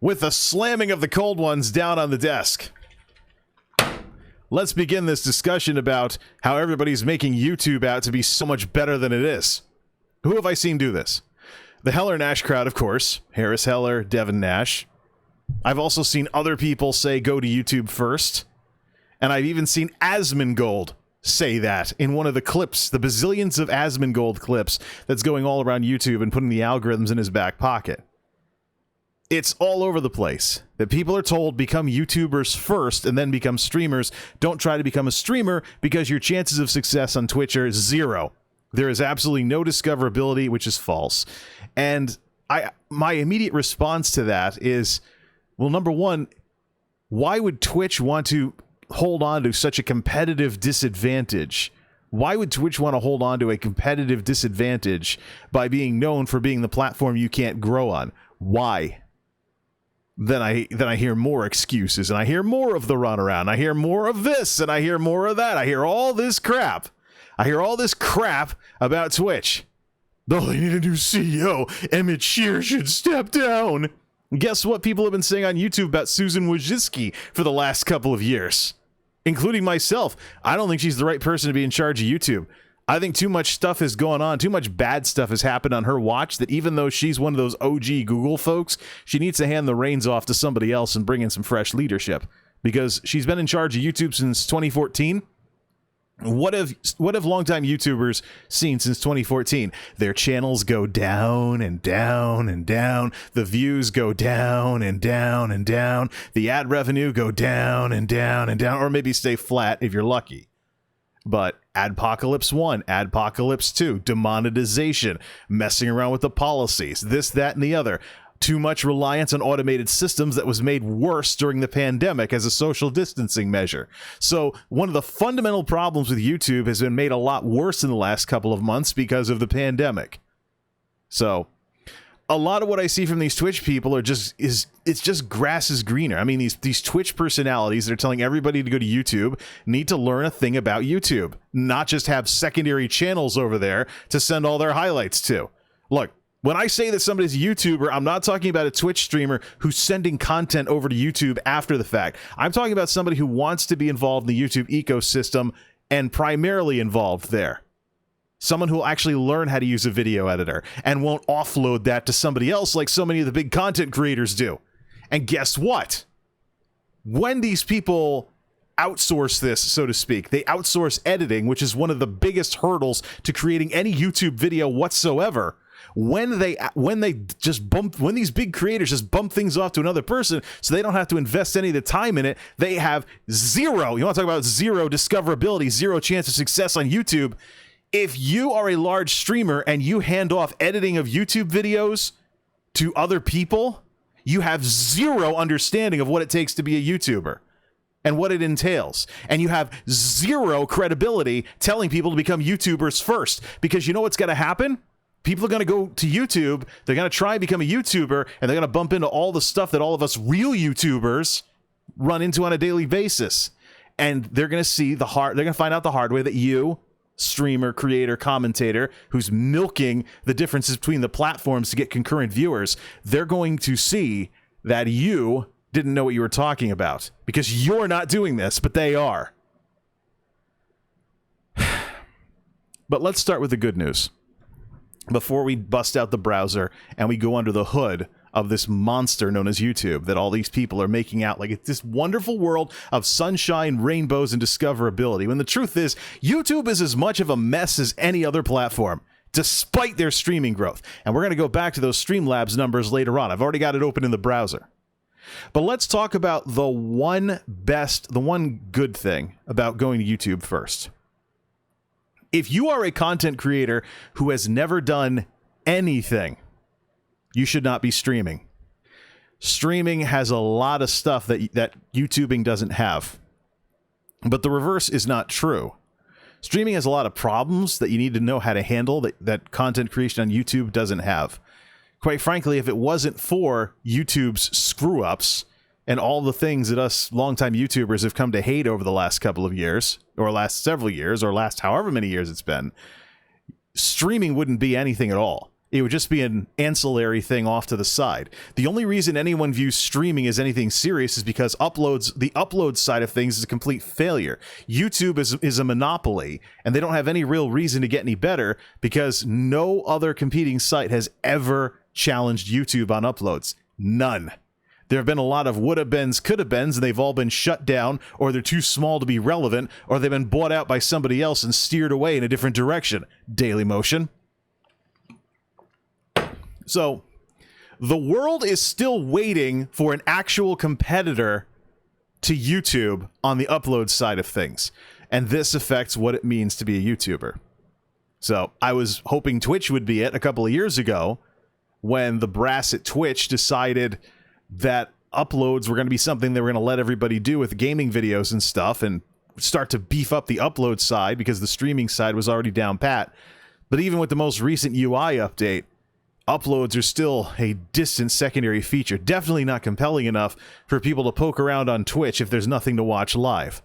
with the slamming of the cold ones down on the desk. Let's begin this discussion about how everybody's making YouTube out to be so much better than it is. Who have I seen do this? The Heller Nash crowd, of course. Harris Heller, Devin Nash. I've also seen other people say go to YouTube first. And I've even seen Asmongold say that in one of the clips, the bazillions of Asmongold clips that's going all around YouTube and putting the algorithms in his back pocket. It's all over the place that people are told become YouTubers first and then become streamers. Don't try to become a streamer because your chances of success on Twitch are zero. There is absolutely no discoverability, which is false. And my immediate response to that is, well, number one, why would Twitch want to hold on to such a competitive disadvantage? Why would Twitch want to hold on to a competitive disadvantage by being known for being the platform you can't grow on? Why? Then I hear more excuses, and I hear more of the runaround. I hear more of this, and I hear more of that. I hear all this crap. I hear all this crap about Twitch. Oh, they need a new CEO. Emmett Shear should step down. Guess what people have been saying on YouTube about Susan Wojcicki for the last couple of years? Including myself. I don't think she's the right person to be in charge of YouTube. I think too much stuff has gone on, too much bad stuff has happened on her watch, that even though she's one of those OG Google folks, she needs to hand the reins off to somebody else and bring in some fresh leadership. Because she's been in charge of YouTube since 2014. What have longtime YouTubers seen since 2014? Their channels go down and down and down. The views go down and down and down. The ad revenue go down and down and down, or maybe stay flat if you're lucky. But Adpocalypse 1, Adpocalypse 2, demonetization, messing around with the policies, this, that, and the other. Too much reliance on automated systems that was made worse during the pandemic as a social distancing measure. So one of the fundamental problems with YouTube has been made a lot worse in the last couple of months because of the pandemic. So a lot of what I see from these Twitch people are it's just grass is greener. I mean, these Twitch personalities that are telling everybody to go to YouTube need to learn a thing about YouTube, not just have secondary channels over there to send all their highlights to. Look, when I say that somebody's a YouTuber, I'm not talking about a Twitch streamer who's sending content over to YouTube after the fact. I'm talking about somebody who wants to be involved in the YouTube ecosystem and primarily involved there. Someone who will actually learn how to use a video editor and won't offload that to somebody else like so many of the big content creators do. And guess what? When these people outsource this, so to speak, they outsource editing, which is one of the biggest hurdles to creating any YouTube video whatsoever. When these big creators just bump things off to another person so they don't have to invest any of the time in it, they have zero, you want to talk about zero discoverability, zero chance of success on YouTube. If you are a large streamer and you hand off editing of YouTube videos to other people, you have zero understanding of what it takes to be a YouTuber and what it entails. And you have zero credibility telling people to become YouTubers first, because you know what's going to happen? People are going to go to YouTube, they're going to try and become a YouTuber, and they're going to bump into all the stuff that all of us real YouTubers run into on a daily basis. And they're going to find out the hard way that you, streamer, creator, commentator, who's milking the differences between the platforms to get concurrent viewers, they're going to see that you didn't know what you were talking about because you're not doing this, but they are. But let's start with the good news before we bust out the browser and we go under the hood of this monster known as YouTube that all these people are making out like it's this wonderful world of sunshine, rainbows, and discoverability, when the truth is YouTube is as much of a mess as any other platform, despite their streaming growth. And we're going to go back to those Streamlabs numbers later on. I've already got it open in the browser. But let's talk about the one good thing about going to YouTube first. If you are a content creator who has never done anything, you should not be streaming. Streaming has a lot of stuff that YouTubing doesn't have. But the reverse is not true. Streaming has a lot of problems that you need to know how to handle that content creation on YouTube doesn't have. Quite frankly, if it wasn't for YouTube's screw-ups and all the things that us longtime YouTubers have come to hate over the last couple of years, or last several years, or last however many years it's been, streaming wouldn't be anything at all. It would just be an ancillary thing off to the side. The only reason anyone views streaming as anything serious is because the upload side of things is a complete failure. YouTube is a monopoly, and they don't have any real reason to get any better because no other competing site has ever challenged YouTube on uploads. None. There have been a lot of would-have-beens, could-have-beens, and they've all been shut down, or they're too small to be relevant, or they've been bought out by somebody else and steered away in a different direction. Dailymotion. So, the world is still waiting for an actual competitor to YouTube on the upload side of things. And this affects what it means to be a YouTuber. So, I was hoping Twitch would be it a couple of years ago when the brass at Twitch decided that uploads were going to be something they were going to let everybody do with gaming videos and stuff and start to beef up the upload side because the streaming side was already down pat. But even with the most recent UI update, uploads are still a distant secondary feature. Definitely not compelling enough for people to poke around on Twitch if there's nothing to watch live.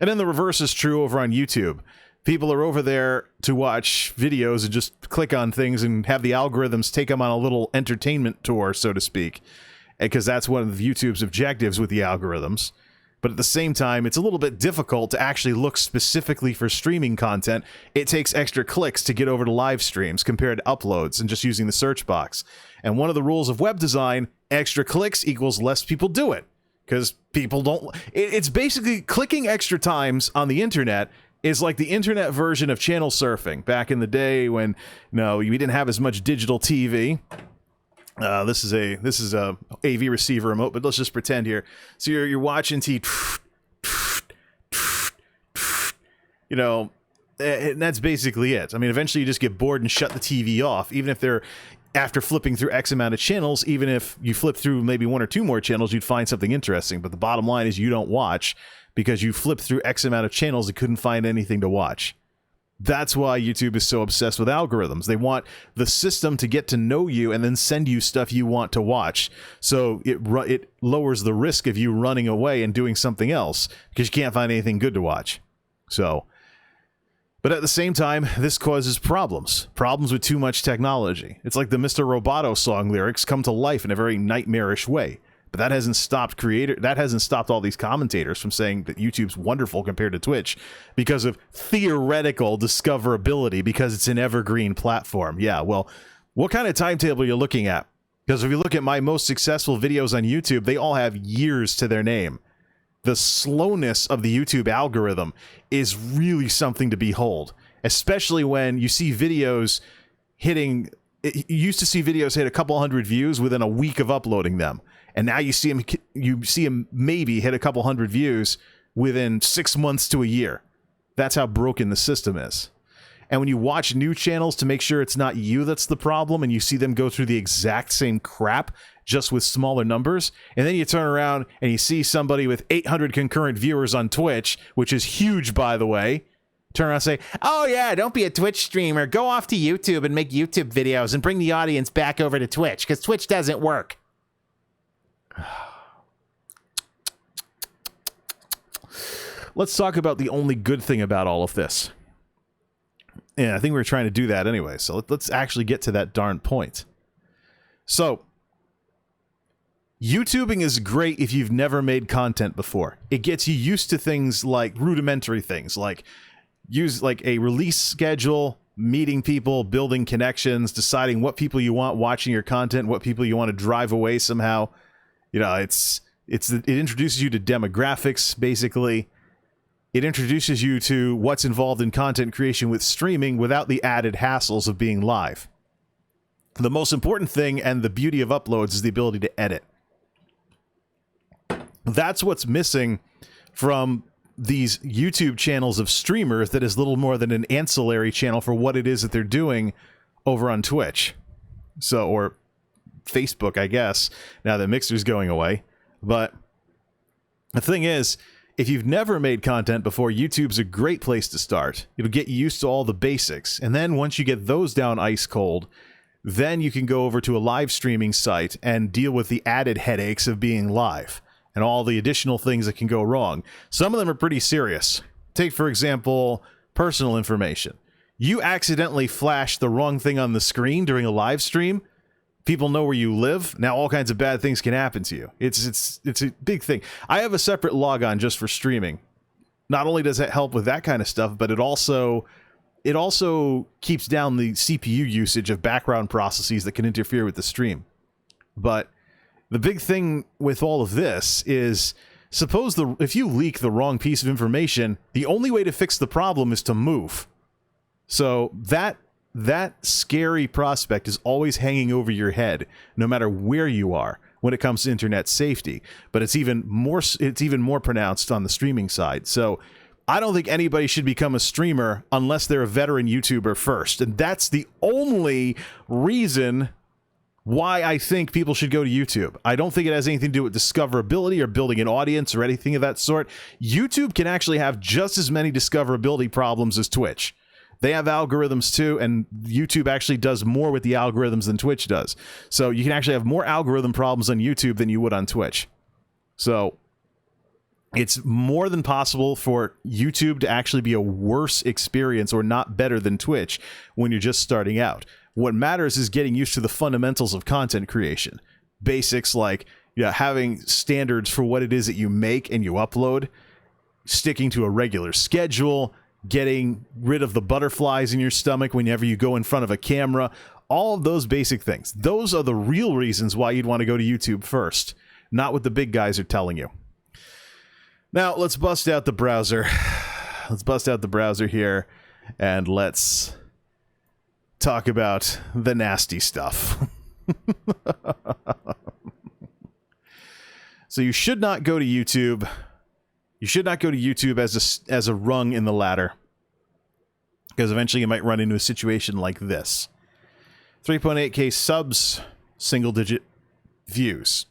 And then the reverse is true over on YouTube. People are over there to watch videos and just click on things and have the algorithms take them on a little entertainment tour, so to speak. Because that's one of YouTube's objectives with the algorithms. But at the same time, it's a little bit difficult to actually look specifically for streaming content. It takes extra clicks to get over to live streams compared to uploads and just using the search box. And one of the rules of web design, extra clicks equals less people do it. Because people don't... It's basically clicking extra times on the internet is like the internet version of channel surfing. Back in the day when, we didn't have as much digital TV... This is a AV receiver remote, but let's just pretend here. So you're watching TV, and that's basically it. I mean, eventually you just get bored and shut the TV off, even if they're after flipping through X amount of channels. Even if you flip through maybe one or two more channels, you'd find something interesting. But the bottom line is you don't watch because you flipped through X amount of channels and couldn't find anything to watch. That's why YouTube is so obsessed with algorithms. They want the system to get to know you and then send you stuff you want to watch. So it lowers the risk of you running away and doing something else because you can't find anything good to watch. But at the same time, this causes problems. Problems with too much technology. It's like the Mr. Roboto song lyrics come to life in a very nightmarish way. But that hasn't stopped all these commentators from saying that YouTube's wonderful compared to Twitch because of theoretical discoverability, because it's an evergreen platform. Yeah, well, what kind of timetable are you looking at? Because if you look at my most successful videos on YouTube, they all have years to their name. The slowness of the YouTube algorithm is really something to behold, especially when you see videos hitting... You used to see videos hit a couple hundred views within a week of uploading them. And now you see him maybe hit a couple hundred views within 6 months to a year. That's how broken the system is. And when you watch new channels to make sure it's not you that's the problem, and you see them go through the exact same crap, just with smaller numbers, and then you turn around and you see somebody with 800 concurrent viewers on Twitch, which is huge, by the way, turn around and say, oh yeah, don't be a Twitch streamer. Go off to YouTube and make YouTube videos and bring the audience back over to Twitch, because Twitch doesn't work. Let's talk about the only good thing about all of this. Yeah, I think we were trying to do that anyway, so let's actually get to that darn point. So, YouTubing is great if you've never made content before. It gets you used to things like rudimentary things, like use like a release schedule, meeting people, building connections, deciding what people you want watching your content, what people you want to drive away somehow. It introduces you to demographics, basically. It introduces you to what's involved in content creation with streaming without the added hassles of being live. The most important thing and the beauty of uploads is the ability to edit. That's what's missing from these YouTube channels of streamers that is little more than an ancillary channel for what it is that they're doing over on Twitch. Or Facebook, I guess, now that Mixer's going away. But the thing is, if you've never made content before, YouTube's a great place to start. It'll get you used to all the basics. And then once you get those down ice cold, then you can go over to a live streaming site and deal with the added headaches of being live and all the additional things that can go wrong. Some of them are pretty serious. Take, for example, personal information. You accidentally flash the wrong thing on the screen during a live stream, people know where you live. Now all kinds of bad things can happen to you. It's a big thing. I have a separate logon just for streaming. Not only does it help with that kind of stuff, but it also keeps down the CPU usage of background processes that can interfere with the stream. But the big thing with all of this is, suppose if you leak the wrong piece of information, the only way to fix the problem is to move. So that scary prospect is always hanging over your head, no matter where you are, when it comes to internet safety. But it's even more pronounced on the streaming side. So I don't think anybody should become a streamer unless they're a veteran YouTuber first. And that's the only reason why I think people should go to YouTube. I don't think it has anything to do with discoverability or building an audience or anything of that sort. YouTube can actually have just as many discoverability problems as Twitch. They have algorithms too, and YouTube actually does more with the algorithms than Twitch does. So you can actually have more algorithm problems on YouTube than you would on Twitch. So it's more than possible for YouTube to actually be a worse experience or not better than Twitch when you're just starting out. What matters is getting used to the fundamentals of content creation. Basics like, having standards for what it is that you make and you upload, sticking to a regular schedule, getting rid of the butterflies in your stomach whenever you go in front of a camera, all of those basic things. Those are the real reasons why you'd want to go to YouTube first, not what the big guys are telling you. Now, let's bust out the browser. Let's bust out the browser here, and let's talk about the nasty stuff. So you should not go to YouTube. You should not go to YouTube as a rung in the ladder, because eventually you might run into a situation like this. 3.8K subs, single-digit views.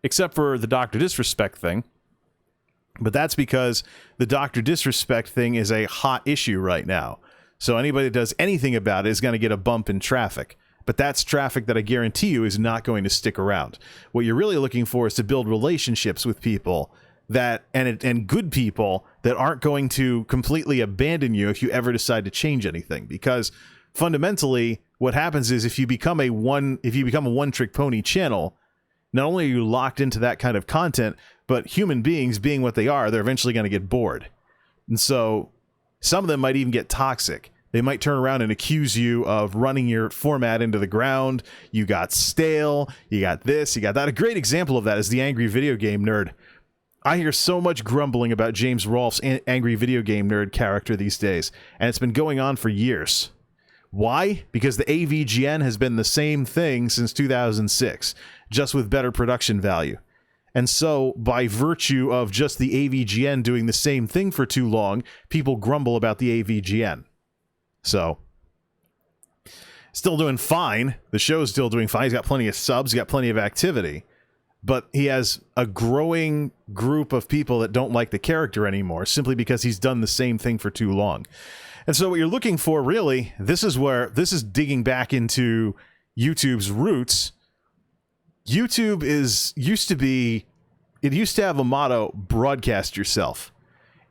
Except for the Dr. Disrespect thing. But that's because the Dr. Disrespect thing is a hot issue right now. So anybody that does anything about it is going to get a bump in traffic. But that's traffic that I guarantee you is not going to stick around. What you're really looking for is to build relationships with people that and good people that aren't going to completely abandon you if you ever decide to change anything. Because fundamentally, what happens is if you become a one-trick pony channel, not only are you locked into that kind of content, but human beings being what they are, they're eventually going to get bored. And so some of them might even get toxic. They might turn around and accuse you of running your format into the ground. You got stale, you got this, you got that. A great example of that is the Angry Video Game Nerd. I hear so much grumbling about James Rolfe's Angry Video Game Nerd character these days, and it's been going on for years. Why? Because the AVGN has been the same thing since 2006, just with better production value. And so, by virtue of just the AVGN doing the same thing for too long, people grumble about the AVGN. So, still doing fine. The show's still doing fine. He's got plenty of subs, he's got plenty of activity. But he has a growing group of people that don't like the character anymore, simply because he's done the same thing for too long. And so what you're looking for, really, this is digging back into YouTube's roots. YouTube used to have a motto, broadcast yourself.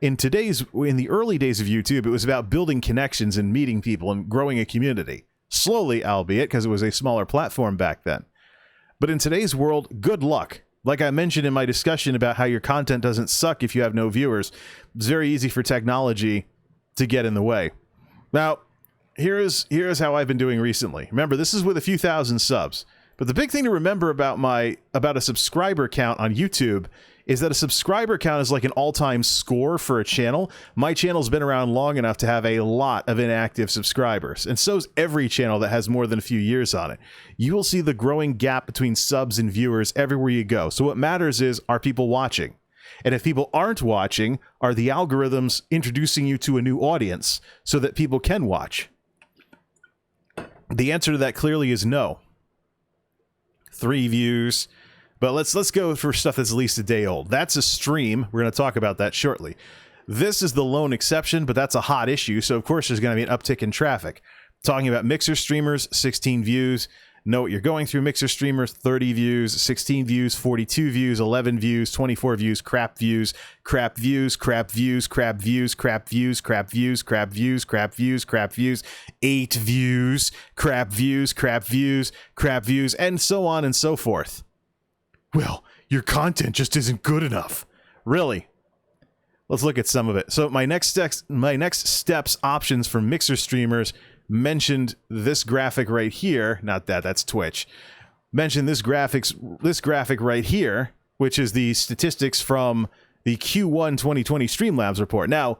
In the early days of YouTube, it was about building connections and meeting people and growing a community. Slowly, albeit, because it was a smaller platform back then. But in today's world, good luck. Like I mentioned in my discussion about how your content doesn't suck if you have no viewers, it's very easy for technology to get in the way. Now, here's how I've been doing recently. Remember, this is with a few thousand subs. But the big thing to remember about a subscriber count on YouTube is that a subscriber count is like an all-time score for a channel. My channel's been around long enough to have a lot of inactive subscribers, and so's every channel that has more than a few years on it. You will see the growing gap between subs and viewers everywhere you go. So what matters is, are people watching? And if people aren't watching, are the algorithms introducing you to a new audience so that people can watch? The answer to that clearly is no. 3 views. But let's go for stuff that's at least a day old. That's a stream. We're going to talk about that shortly. This is the lone exception, but that's a hot issue, so of course there's going to be an uptick in traffic. Talking about Mixer streamers, 16 views. know what you're going through. Mixer streamers, 30 views, 16 views, 42 views, 11 views, 24 views, crap views, crap views, crap views, crap views, crap views, crap views, crap views, crap views, crap views, 8 views, crap views, crap views, crap views, and so on and so forth. Well, your content just isn't good enough. Really? Let's look at some of it. So my next steps options for Mixer streamers mentioned this graphic right here. Not that, that's Twitch. Mentioned this graphic right here, which is the statistics from the Q1 2020 Streamlabs report. Now,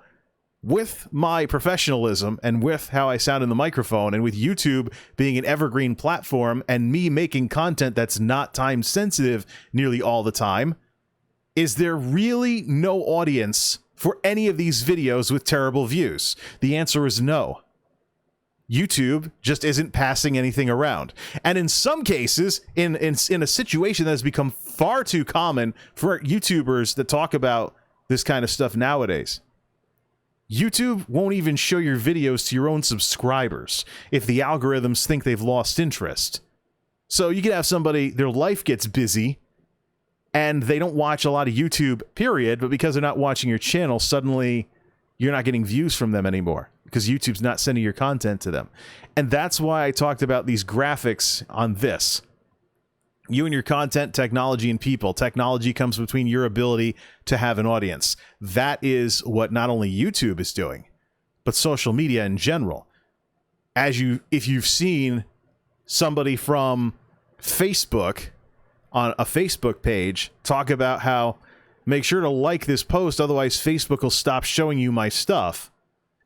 with my professionalism and with how I sound in the microphone and with YouTube being an evergreen platform and me making content that's not time sensitive nearly all the time, is there really no audience for any of these videos with terrible views? The answer is no. YouTube just isn't passing anything around. And in some cases, in a situation that has become far too common for YouTubers that talk about this kind of stuff nowadays, YouTube won't even show your videos to your own subscribers if the algorithms think they've lost interest. So you could have somebody, their life gets busy, and they don't watch a lot of YouTube, period, but because they're not watching your channel, suddenly you're not getting views from them anymore because YouTube's not sending your content to them. And that's why I talked about these graphics on this. You and your content, technology, and people. Technology comes between your ability to have an audience. That is what not only YouTube is doing, but social media in general. If you've seen somebody from Facebook on a Facebook page talk about how make sure to like this post, otherwise Facebook will stop showing you my stuff.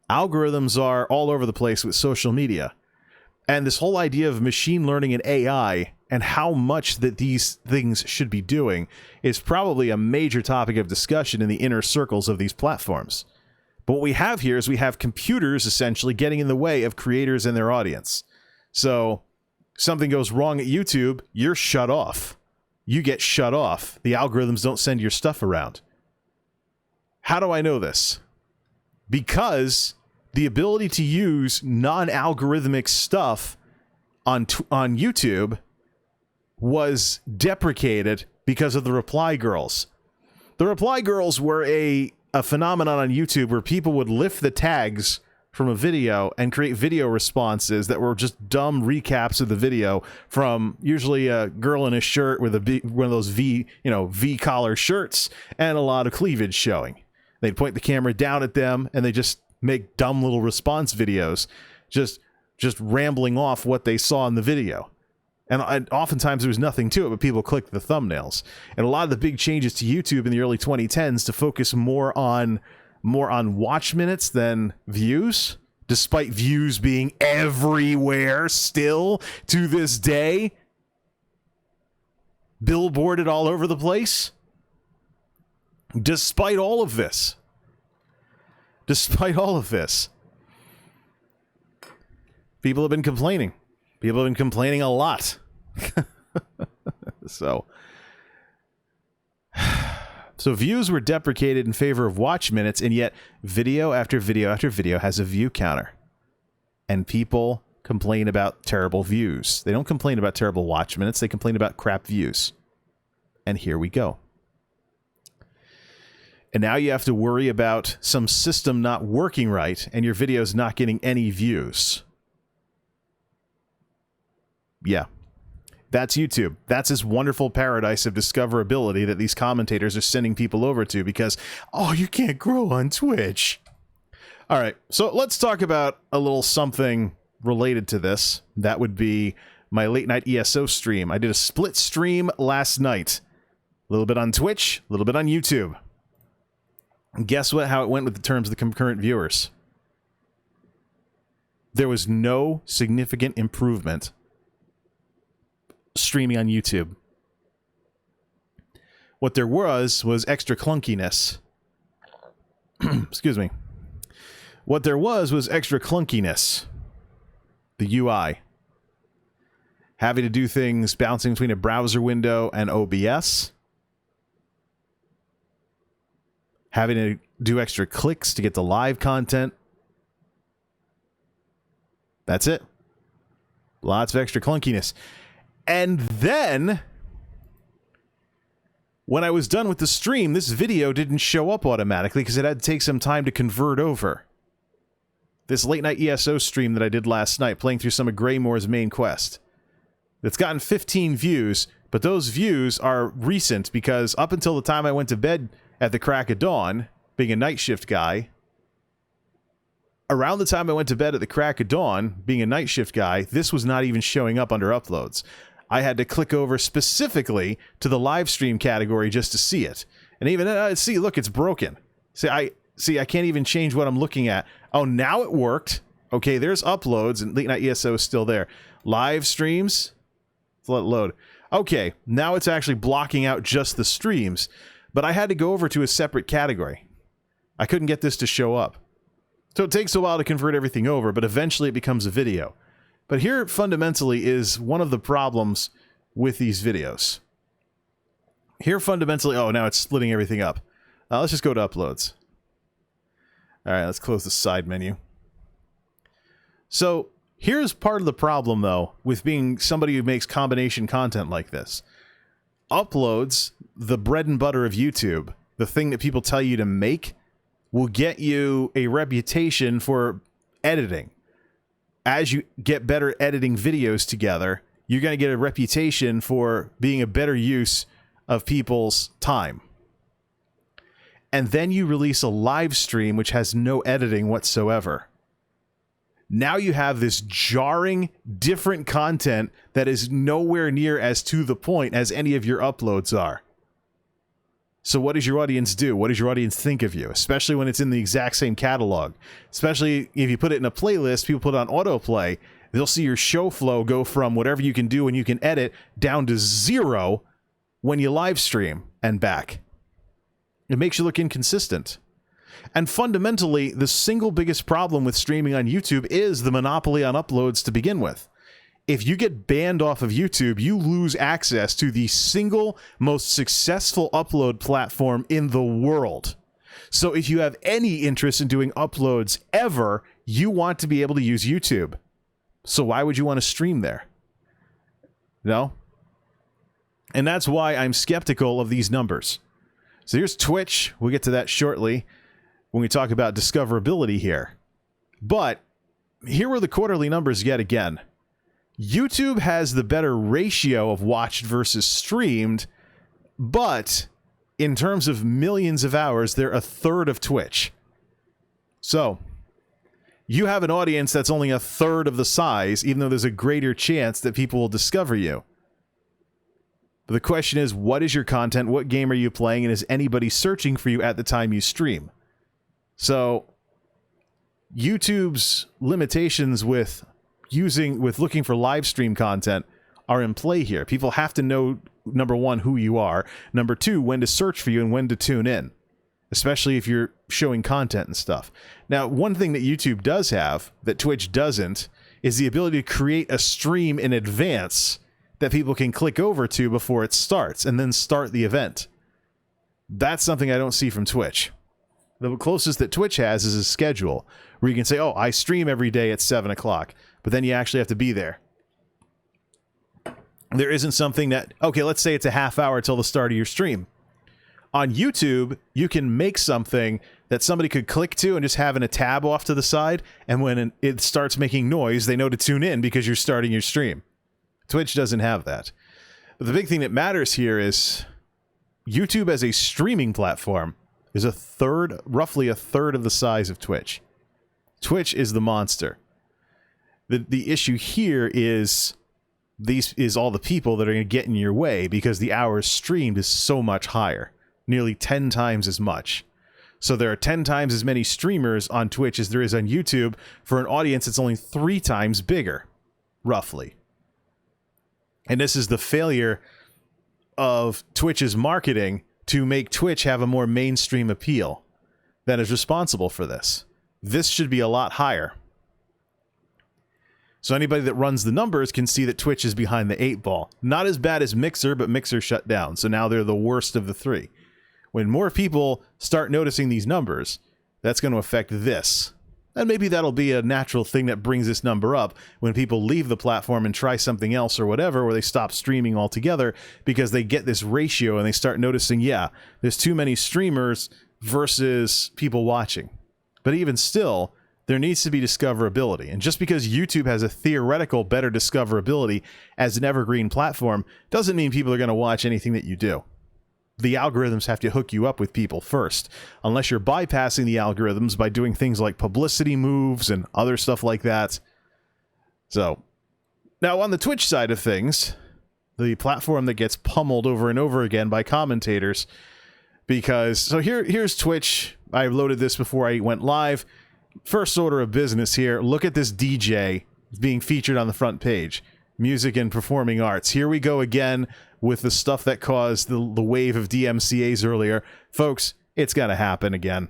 Algorithms are all over the place with social media. And this whole idea of machine learning and AI and how much that these things should be doing is probably a major topic of discussion in the inner circles of these platforms. But what we have here is we have computers essentially getting in the way of creators and their audience. So something goes wrong at YouTube, you're shut off. You get shut off. The algorithms don't send your stuff around. How do I know this? Because the ability to use non-algorithmic stuff on YouTube was deprecated because of the reply girls. The reply girls were a phenomenon on YouTube where people would lift the tags from a video and create video responses that were just dumb recaps of the video from usually a girl in a shirt with one of those V collar shirts and a lot of cleavage showing. They'd point the camera down at them and they just make dumb little response videos, just rambling off what they saw in the video. And oftentimes there was nothing to it, but people clicked the thumbnails. And a lot of the big changes to YouTube in the early 2010s to focus more on watch minutes than views, despite views being everywhere still to this day, billboarded all over the place. Despite all of this, people have been complaining. People have been complaining a lot. So views were deprecated in favor of watch minutes, and yet video after video after video has a view counter. And people complain about terrible views. They don't complain about terrible watch minutes, they complain about crap views. And here we go. And now you have to worry about some system not working right and your videos not getting any views. Yeah. That's YouTube. That's this wonderful paradise of discoverability that these commentators are sending people over to because, oh, you can't grow on Twitch. All right, so let's talk about a little something related to this. That would be my late night ESO stream. I did a split stream last night. A little bit on Twitch, a little bit on YouTube. And guess what? How it went with the terms of the concurrent viewers. There was no significant improvement streaming on YouTube. What there was extra clunkiness. Excuse me. What there was extra clunkiness. The UI. Having to do things bouncing between a browser window and OBS. Having to do extra clicks to get the live content. That's it. Lots of extra clunkiness. And then, when I was done with the stream, this video didn't show up automatically because it had to take some time to convert over. This late night ESO stream that I did last night, playing through some of Greymore's main quest. It's gotten 15 views, but those views are recent because up until the time I went to bed at the crack of dawn, being a night shift guy, around the time I went to bed at the crack of dawn, being a night shift guy, this was not even showing up under uploads. I had to click over specifically to the live stream category just to see it. And even then, see, look, it's broken. See, I can't even change what I'm looking at. Oh, now it worked. Okay, there's uploads, and Late Night ESO is still there. Live streams. Let's let it load. Okay, now it's actually blocking out just the streams. But I had to go over to a separate category. I couldn't get this to show up. So it takes a while to convert everything over, but eventually it becomes a video. But here, fundamentally, is one of the problems with these videos. Here, fundamentally... Oh, now it's splitting everything up. Let's just go to uploads. Alright, let's close the side menu. So, here's part of the problem, though, with being somebody who makes combination content like this. Uploads, the bread and butter of YouTube, the thing that people tell you to make, will get you a reputation for editing. As you get better at editing videos together, you're going to get a reputation for being a better use of people's time. And then you release a live stream which has no editing whatsoever. Now you have this jarring, different content that is nowhere near as to the point as any of your uploads are. So what does your audience do? What does your audience think of you? Especially when it's in the exact same catalog. Especially if you put it in a playlist, people put it on autoplay, they'll see your show flow go from whatever you can do and you can edit down to 0 when you live stream and back. It makes you look inconsistent. And fundamentally, the single biggest problem with streaming on YouTube is the monopoly on uploads to begin with. If you get banned off of YouTube, you lose access to the single most successful upload platform in the world. So if you have any interest in doing uploads ever, you want to be able to use YouTube. So why would you want to stream there? No? And that's why I'm skeptical of these numbers. So here's Twitch. We'll get to that shortly when we talk about discoverability here. But here are the quarterly numbers yet again. YouTube has the better ratio of watched versus streamed, but in terms of millions of hours, they're a third of Twitch. So, you have an audience that's only a third of the size, even though there's a greater chance that people will discover you. But the question is, what is your content? What game are you playing? And is anybody searching for you at the time you stream? So, YouTube's limitations with looking for live stream content are in play here. People have to know, number one, who you are. Number two, when to search for you and when to tune in. Especially if you're showing content and stuff. Now, one thing that YouTube does have that Twitch doesn't is the ability to create a stream in advance that people can click over to before it starts and then start the event. That's something I don't see from Twitch. The closest that Twitch has is a schedule where you can say, oh, I stream every day at 7 o'clock, but then you actually have to be there. There isn't something that, okay, let's say it's a half hour till the start of your stream. On YouTube, you can make something that somebody could click to and just have in a tab off to the side, and when it starts making noise, they know to tune in because you're starting your stream. Twitch doesn't have that. But the big thing that matters here is YouTube as a streaming platform is roughly a third of the size of Twitch. Twitch is the monster. The issue here is all the people that are going to get in your way because the hours streamed is so much higher. Nearly 10 times as much. So there are 10 times as many streamers on Twitch as there is on YouTube for an audience that's only 3 times bigger, roughly. And this is the failure of Twitch's marketing to make Twitch have a more mainstream appeal that is responsible for this. This should be a lot higher. So anybody that runs the numbers can see that Twitch is behind the 8 ball. Not as bad as Mixer, but Mixer shut down. So now they're the worst of the 3. When more people start noticing these numbers, that's going to affect this. And maybe that'll be a natural thing that brings this number up when people leave the platform and try something else or whatever, or they stop streaming altogether because they get this ratio and they start noticing, yeah, there's too many streamers versus people watching. But even still, there needs to be discoverability. And just because YouTube has a theoretical better discoverability as an evergreen platform doesn't mean people are going to watch anything that you do. The algorithms have to hook you up with people first, unless you're bypassing the algorithms by doing things like publicity moves and other stuff like that. So, now on the Twitch side of things, the platform that gets pummeled over and over again by commentators, because, so here's Twitch. I loaded this before I went live. First order of business here, look at this DJ being featured on the front page. Music and performing arts. Here we go again with the stuff that caused the wave of DMCAs earlier. Folks, it's going to happen again.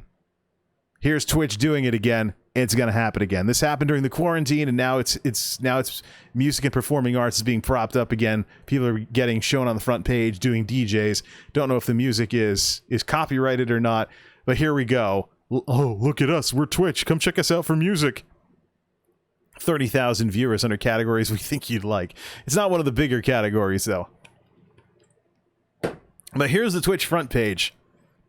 Here's Twitch doing it again. It's going to happen again. This happened during the quarantine, and now it's music and performing arts is being propped up again. People are getting shown on the front page doing DJs. Don't know if the music is copyrighted or not, but here we go. Oh, look at us. We're Twitch. Come check us out for music. 30,000 viewers under categories we think you'd like. It's not one of the bigger categories, though. But here's the Twitch front page.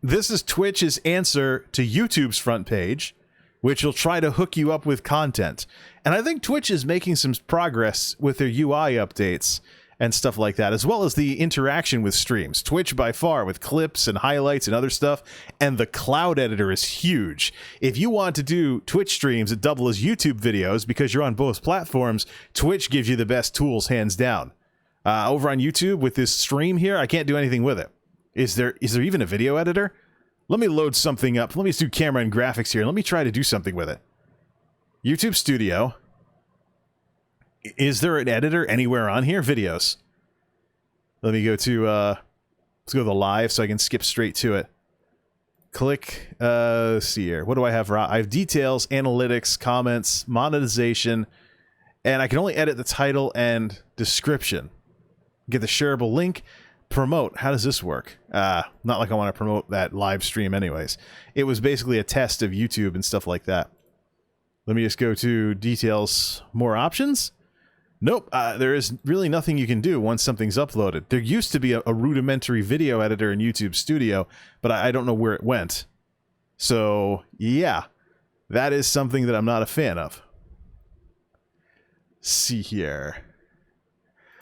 This is Twitch's answer to YouTube's front page, which will try to hook you up with content. And I think Twitch is making some progress with their UI updates and stuff like that, as well as the interaction with streams. Twitch, by far, with clips and highlights and other stuff, and the cloud editor is huge. If you want to do Twitch streams that double as YouTube videos because you're on both platforms, Twitch gives you the best tools, hands down. Over on YouTube, with this stream here, I can't do anything with it. Is there even a video editor? Let me load something up. Let me do camera and graphics here. Let me try to do something with it. YouTube Studio. Is there an editor anywhere on here? Videos. Let me go to, let's go to the live so I can skip straight to it. Click, let's see here. What do I have? I have details, analytics, comments, monetization, and I can only edit the title and description. Get the shareable link. Promote. How does this work? Not like I want to promote that live stream anyways. It was basically a test of YouTube and stuff like that. Let me just go to details, more options. Nope, there is really nothing you can do once something's uploaded. There used to be a rudimentary video editor in YouTube Studio, but I don't know where it went. So, yeah, that is something that I'm not a fan of. See here.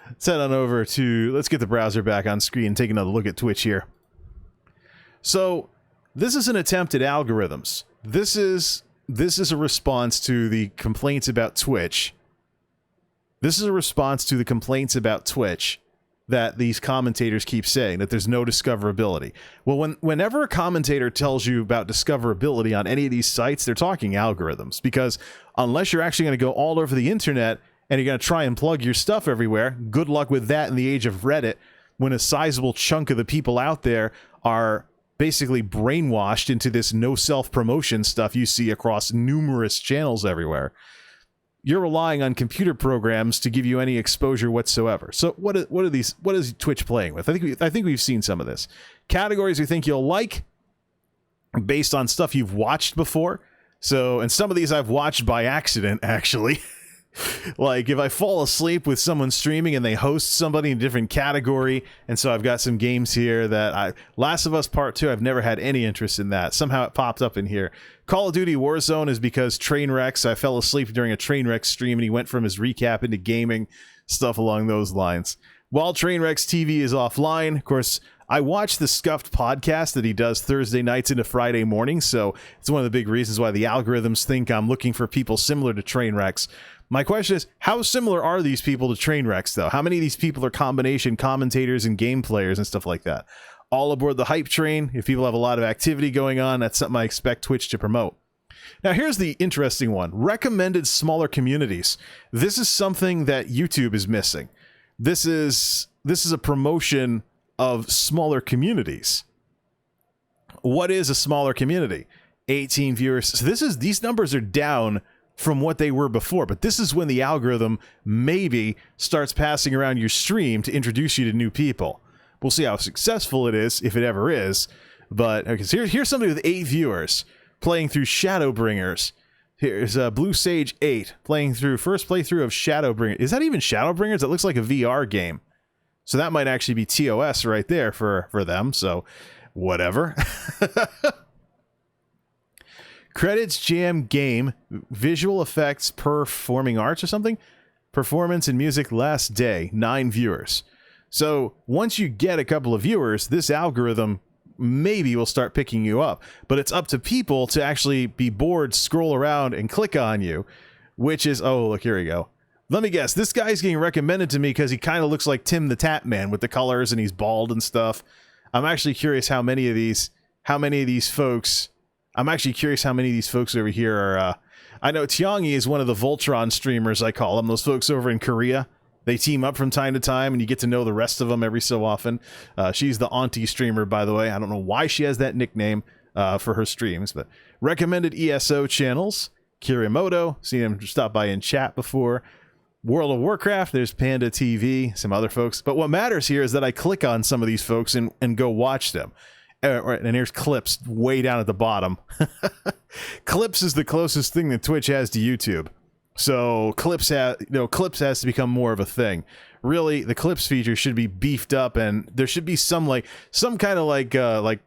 Let's head on over to, let's get the browser back on screen and take another look at Twitch here. So, this is an attempt at algorithms. This is a response to the complaints about Twitch. This is a response to the complaints about Twitch that these commentators keep saying, that there's no discoverability. Well, whenever a commentator tells you about discoverability on any of these sites, they're talking algorithms, because unless you're actually going to go all over the internet and you're going to try and plug your stuff everywhere, good luck with that in the age of Reddit, when a sizable chunk of the people out there are basically brainwashed into this no self-promotion stuff you see across numerous channels everywhere. You're relying on computer programs to give you any exposure whatsoever. So what is Twitch playing with? I think we've seen some of this. Categories we think you'll like based on stuff you've watched before. So, and some of these I've watched by accident, actually. Like, if I fall asleep with someone streaming and they host somebody in a different category, and so I've got some games here that Last of Us Part 2, I've never had any interest in that. Somehow it popped up in here. Call of Duty Warzone is because Trainwrecks, I fell asleep during a Trainwreck stream and he went from his recap into gaming, stuff along those lines. While Trainwreck's TV is offline, of course, I watch the Scuffed podcast that he does Thursday nights into Friday mornings, so it's one of the big reasons why the algorithms think I'm looking for people similar to Trainwrecks. My question is, how similar are these people to Trainwrecks, though? How many of these people are combination commentators and game players and stuff like that? All aboard the hype train. If people have a lot of activity going on, that's something I expect Twitch to promote. Now, here's the interesting one. Recommended smaller communities. This is something that YouTube is missing. This is a promotion of smaller communities. What is a smaller community? 18 viewers. So these numbers are down from what they were before, but this is when the algorithm maybe starts passing around your stream to introduce you to new people. We'll see how successful it is, if it ever is. But okay, so here's somebody with 8 viewers playing through Shadowbringers. Here's Blue Sage 8 playing through first playthrough of Shadowbringers. Is that even Shadowbringers? It looks like a VR game. So that might actually be TOS right there for them. So whatever. Credits Jam Game Visual Effects Performing Arts or something. Performance and Music Last Day, 9 viewers. So once you get a couple of viewers, this algorithm maybe will start picking you up. But it's up to people to actually be bored, scroll around, and click on you, which is, oh, look, here we go. Let me guess, this guy's getting recommended to me because he kind of looks like Tim the Tap Man with the colors and he's bald and stuff. I'm actually curious how many of these folks over here are, I know Tiangi is one of the Voltron streamers, I call them, those folks over in Korea. They team up from time to time, and you get to know the rest of them every so often. She's the auntie streamer, by the way. I don't know why she has that nickname for her streams, but recommended ESO channels. Kirimoto, seen him stop by in chat before. World of Warcraft, there's Panda TV, some other folks. But what matters here is that I click on some of these folks and go watch them. And here's Clips way down at the bottom. Clips is the closest thing that Twitch has to YouTube. So Clips has to become more of a thing. Really, the Clips feature should be beefed up, and there should be some kind of like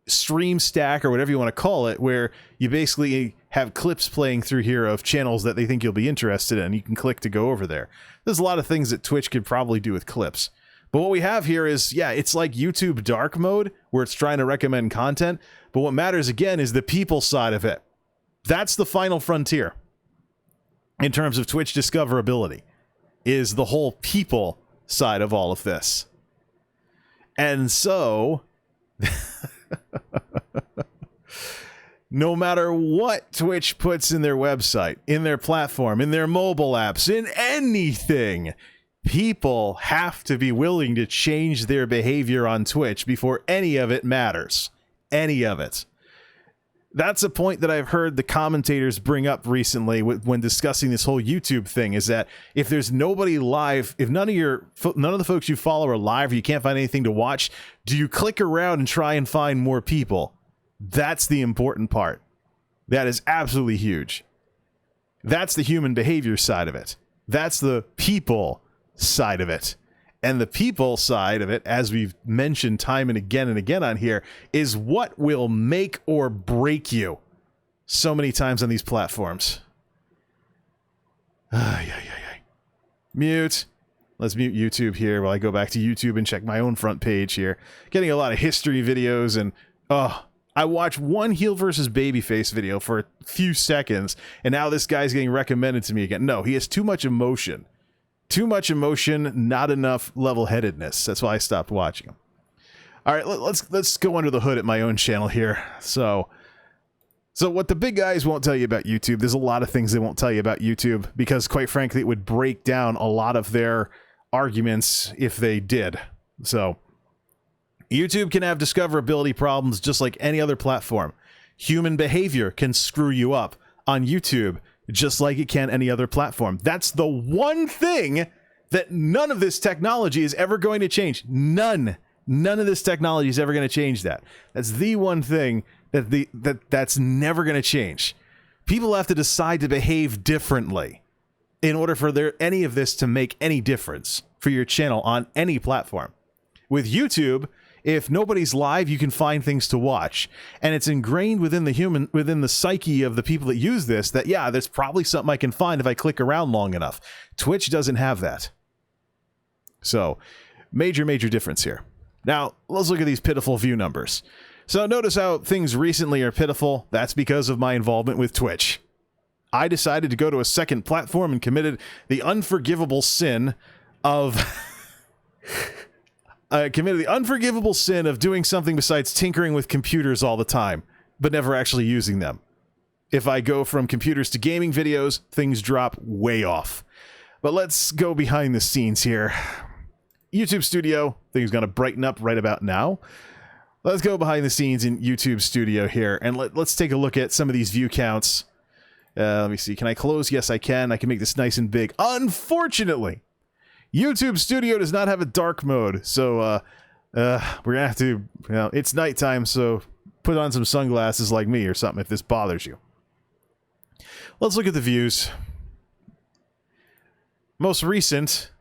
stream stack or whatever you want to call it, where you basically have clips playing through here of channels that they think you'll be interested in. You can click to go over there. There's a lot of things that Twitch could probably do with Clips. But what we have here is, yeah, it's like YouTube dark mode where it's trying to recommend content. But what matters again is the people side of it. That's the final frontier. In terms of Twitch discoverability, is the whole people side of all of this. And so, no matter what Twitch puts in their website, in their platform, in their mobile apps, in anything, people have to be willing to change their behavior on Twitch before any of it matters. Any of it. That's a point that I've heard the commentators bring up recently when discussing this whole YouTube thing, is that if there's nobody live, if none of the folks you follow are live, or you can't find anything to watch, do you click around and try and find more people? That's the important part. That is absolutely huge. That's the human behavior side of it. That's the people side of it. And the people side of it, as we've mentioned time and again on here, is what will make or break you so many times on these platforms. Mute. Let's mute YouTube here while I go back to YouTube and check my own front page here. Getting a lot of history videos, and I watched one heel versus babyface video for a few seconds, and now this guy's getting recommended to me again. No, he has too much emotion. Too much emotion, not enough level-headedness. That's why I stopped watching them. All right, let's go under the hood at my own channel here. So what the big guys won't tell you about YouTube, there's a lot of things they won't tell you about YouTube, because quite frankly, it would break down a lot of their arguments if they did. So YouTube can have discoverability problems just like any other platform. Human behavior can screw you up on YouTube just like it can any other platform. That's the one thing that none of this technology is ever going to change. None of this technology is ever going to change that. That's the one thing that's never going to change. People have to decide to behave differently in order for any of this to make any difference for your channel on any platform. With YouTube, if nobody's live, you can find things to watch. And it's ingrained within the psyche of the people that use this that, yeah, there's probably something I can find if I click around long enough. Twitch doesn't have that. So, major difference here. Now, let's look at these pitiful view numbers. So notice how things recently are pitiful. That's because of my involvement with Twitch. I decided to go to a second platform and committed the unforgivable sin of... committed the unforgivable sin of doing something besides tinkering with computers all the time, but never actually using them. If I go from computers to gaming videos, things drop way off. But let's go behind the scenes here. YouTube Studio, things gonna brighten up right about now. Let's go behind the scenes in YouTube Studio here, and let's take a look at some of these view counts. Let me see, can I close? Yes, I can. I can make this nice and big. Unfortunately, YouTube Studio does not have a dark mode, so we're gonna have to, it's nighttime, so put on some sunglasses like me or something if this bothers you. Let's look at the views. Most recent,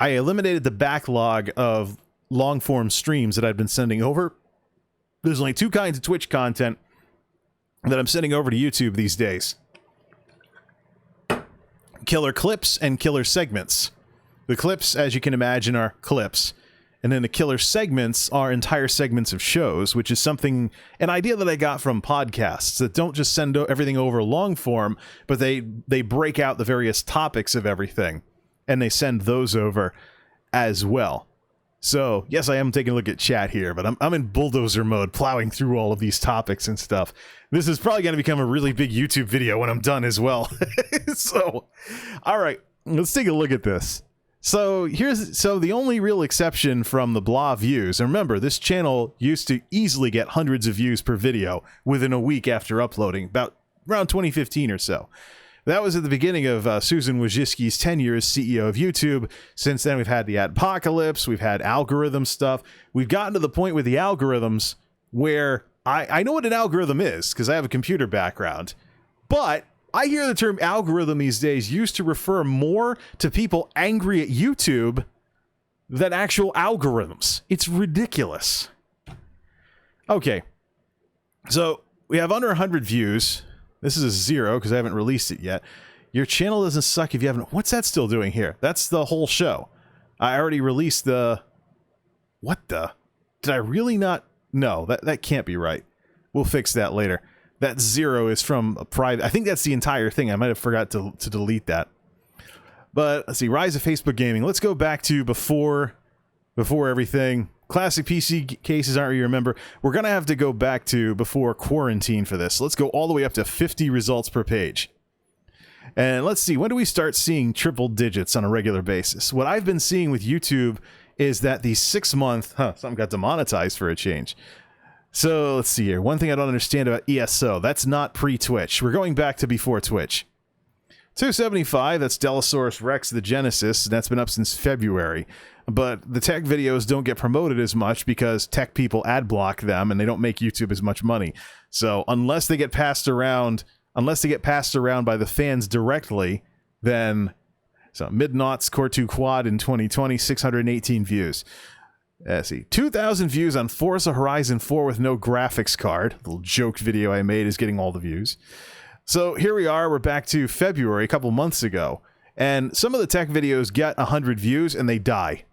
I eliminated the backlog of long-form streams that I've been sending over. There's only two kinds of Twitch content that I'm sending over to YouTube these days. Killer clips and killer segments. The clips, as you can imagine, are clips. And then the killer segments are entire segments of shows, which is something, an idea that I got from podcasts that don't just send everything over long form, but they break out the various topics of everything, and they send those over as well. So, yes, I am taking a look at chat here, but I'm in bulldozer mode, plowing through all of these topics and stuff. This is probably going to become a really big YouTube video when I'm done as well. So, all right, let's take a look at this. So the only real exception from the blah views, and remember, this channel used to easily get hundreds of views per video within a week after uploading, around 2015 or so. That was at the beginning of Susan Wojcicki's tenure as CEO of YouTube. Since then, we've had the adpocalypse, we've had algorithm stuff. We've gotten to the point with the algorithms where I know what an algorithm is, because I have a computer background, but I hear the term algorithm these days used to refer more to people angry at YouTube than actual algorithms. It's ridiculous. Okay, so we have under 100 views. This is a 0 because I haven't released it yet. Your channel doesn't suck if you haven't... What's that still doing here? That's the whole show. I already released the... What the? Did I really not... No, that can't be right. We'll fix that later. That 0 is from a private... I think that's the entire thing. I might have forgot to delete that. But, let's see. Rise of Facebook Gaming. Let's go back to before everything. Classic PC cases aren't what you remember. We're going to have to go back to before quarantine for this. Let's go all the way up to 50 results per page. And let's see. When do we start seeing triple digits on a regular basis? What I've been seeing with YouTube is that the 6-month... something got demonetized for a change. So, let's see here. One thing I don't understand about ESO, that's not pre-Twitch. We're going back to before Twitch. 275, that's Delosaurus Rex, the Genesis, and that's been up since February. But the tech videos don't get promoted as much because tech people ad block them, and they don't make YouTube as much money. So, unless they get passed around by the fans directly, then... So, Mid-Knots Core 2 Quad in 2020, 618 views. Let's see, 2,000 views on Forza Horizon 4 with no graphics card. The little joke video I made is getting all the views. So here we are, we're back to February, a couple months ago. And some of the tech videos get 100 views and they die.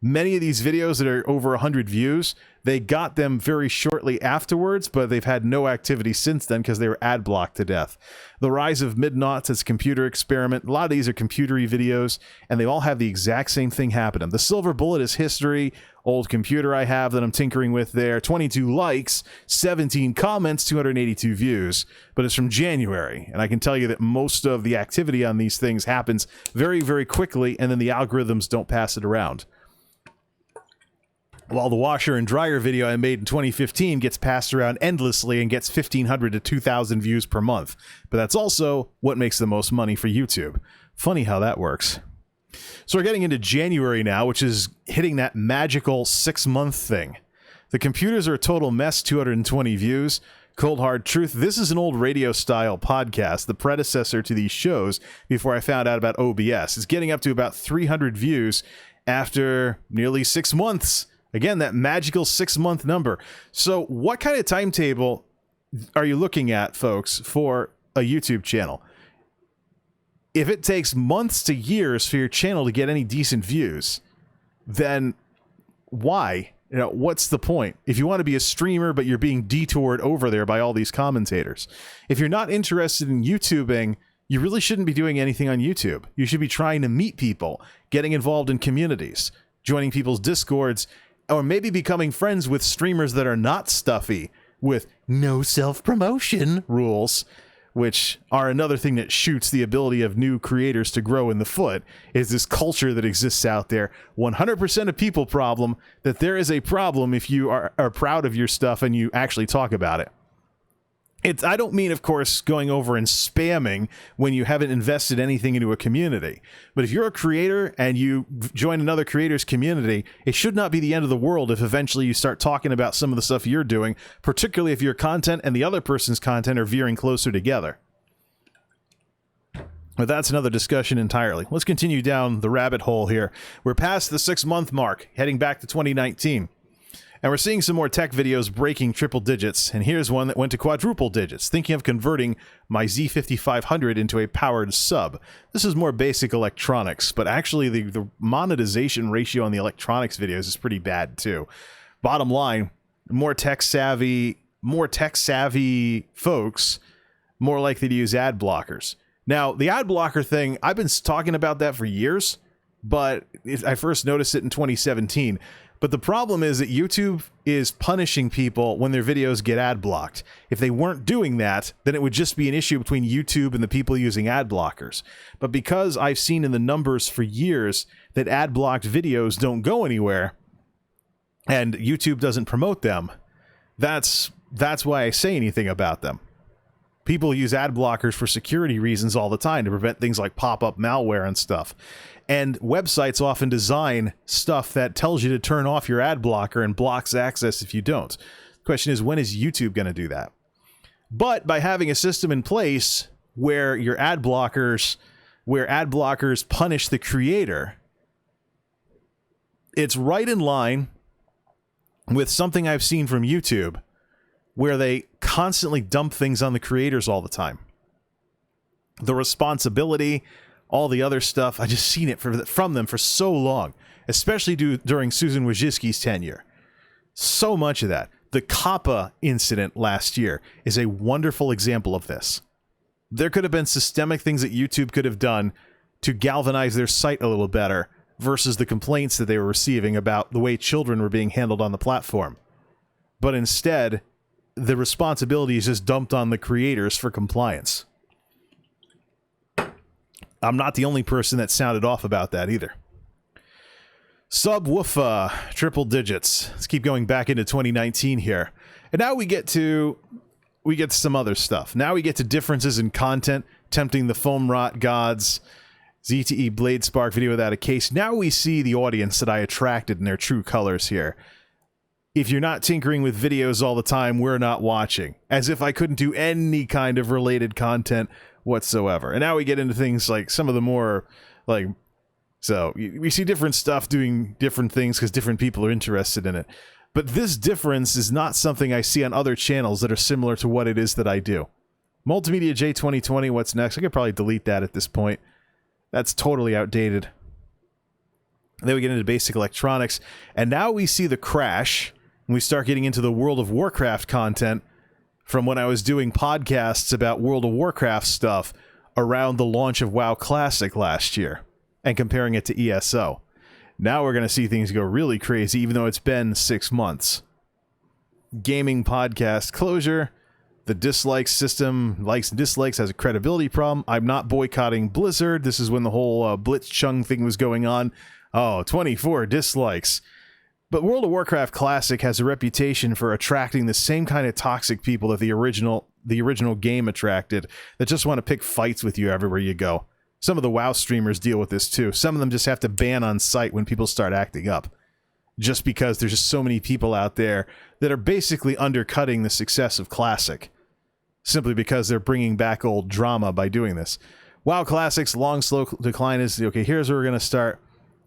Many of these videos that are over 100 views, they got them very shortly afterwards, but they've had no activity since then because they were ad blocked to death. The Rise of Mid-Knots is a computer experiment. A lot of these are computery videos, and they all have the exact same thing happen. The Silver Bullet is history, old computer I have that I'm tinkering with there. 22 likes, 17 comments, 282 views, but it's from January. And I can tell you that most of the activity on these things happens very, very quickly, and then the algorithms don't pass it around. While the washer and dryer video I made in 2015 gets passed around endlessly and gets 1,500 to 2,000 views per month. But that's also what makes the most money for YouTube. Funny how that works. So we're getting into January now, which is hitting that magical 6-month thing. The computers are a total mess, 220 views. Cold Hard Truth, this is an old radio-style podcast, the predecessor to these shows, before I found out about OBS. It's getting up to about 300 views after nearly 6 months. Again, that magical 6-month number. So what kind of timetable are you looking at, folks, for a YouTube channel? If it takes months to years for your channel to get any decent views, then why? You know, what's the point? If you want to be a streamer, but you're being detoured over there by all these commentators. If you're not interested in YouTubing, you really shouldn't be doing anything on YouTube. You should be trying to meet people, getting involved in communities, joining people's Discords, or maybe becoming friends with streamers that are not stuffy with no self-promotion rules, which are another thing that shoots the ability of new creators to grow in the foot, is this culture that exists out there. 100% of people problem, that there is a problem if you are proud of your stuff and you actually talk about it. I don't mean, of course, going over and spamming when you haven't invested anything into a community. But if you're a creator and you join another creator's community, it should not be the end of the world if eventually you start talking about some of the stuff you're doing, particularly if your content and the other person's content are veering closer together. But that's another discussion entirely. Let's continue down the rabbit hole here. We're past the 6-month mark, heading back to 2019. And we're seeing some more tech videos breaking triple digits, and here's one that went to quadruple digits, thinking of converting my Z5500 into a powered sub. This is more basic electronics, but actually the monetization ratio on the electronics videos is pretty bad too. Bottom line, more tech-savvy folks more likely to use ad blockers. Now, the ad blocker thing, I've been talking about that for years, but I first noticed it in 2017. But the problem is that YouTube is punishing people when their videos get ad blocked. If they weren't doing that, then it would just be an issue between YouTube and the people using ad blockers. But because I've seen in the numbers for years that ad blocked videos don't go anywhere, and YouTube doesn't promote them, that's why I say anything about them. People use ad blockers for security reasons all the time to prevent things like pop-up malware and stuff. And websites often design stuff that tells you to turn off your ad blocker and blocks access if you don't. The question is, when is YouTube going to do that? But by having a system in place where your ad blockers punish the creator, it's right in line with something I've seen from YouTube, where they constantly dump things on the creators all the time. The responsibility, all the other stuff, I just seen it from them for so long, especially during Susan Wojcicki's tenure. So much of that. The Kappa incident last year is a wonderful example of this. There could have been systemic things that YouTube could have done to galvanize their site a little better versus the complaints that they were receiving about the way children were being handled on the platform. But instead, the responsibility is just dumped on the creators for compliance. I'm not the only person that sounded off about that either. Subwoofer, triple digits. Let's keep going back into 2019 here. And now we get to some other stuff. Now we get to differences in content, tempting the foam rot gods, ZTE Blade Spark video without a case. Now we see the audience that I attracted in their true colors here. If you're not tinkering with videos all the time, we're not watching. As if I couldn't do any kind of related content whatsoever. And now we get into things like some of the more, like, so we see different stuff doing different things because different people are interested in it. But this difference is not something I see on other channels that are similar to what it is that I do. MultimediaJay 2020, what's next? I could probably delete that at this point. That's totally outdated. And then we get into basic electronics. And now we see the crash. And we start getting into the World of Warcraft content from when I was doing podcasts about World of Warcraft stuff around the launch of WoW Classic last year and comparing it to ESO. Now we're going to see things go really crazy, even though it's been 6 months. Gaming podcast closure. The dislike system, likes and dislikes, has a credibility problem. I'm not boycotting Blizzard. This is when the whole Blitzchung thing was going on. Oh, 24 dislikes. But World of Warcraft Classic has a reputation for attracting the same kind of toxic people that the original game attracted, that just want to pick fights with you everywhere you go. Some of the WoW streamers deal with this too. Some of them just have to ban on site when people start acting up, just because there's just so many people out there that are basically undercutting the success of Classic, simply because they're bringing back old drama by doing this. WoW Classic's long, slow decline is, okay, here's where we're going to start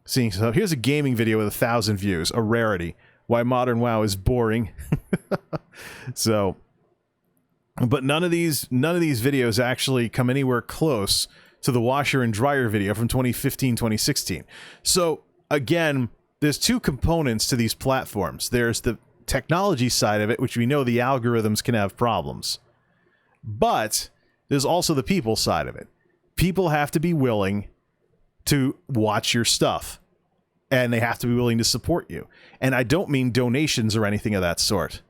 seeing stuff. Here's a gaming video with 1,000 views, a rarity. Why modern WoW is boring. So, but none of these videos actually come anywhere close to the washer and dryer video from 2015, 2016. So again, there's two components to these platforms. There's the technology side of it, which we know the algorithms can have problems. But there's also the people side of it. People have to be willing to watch your stuff, and they have to be willing to support you. And I don't mean donations or anything of that sort.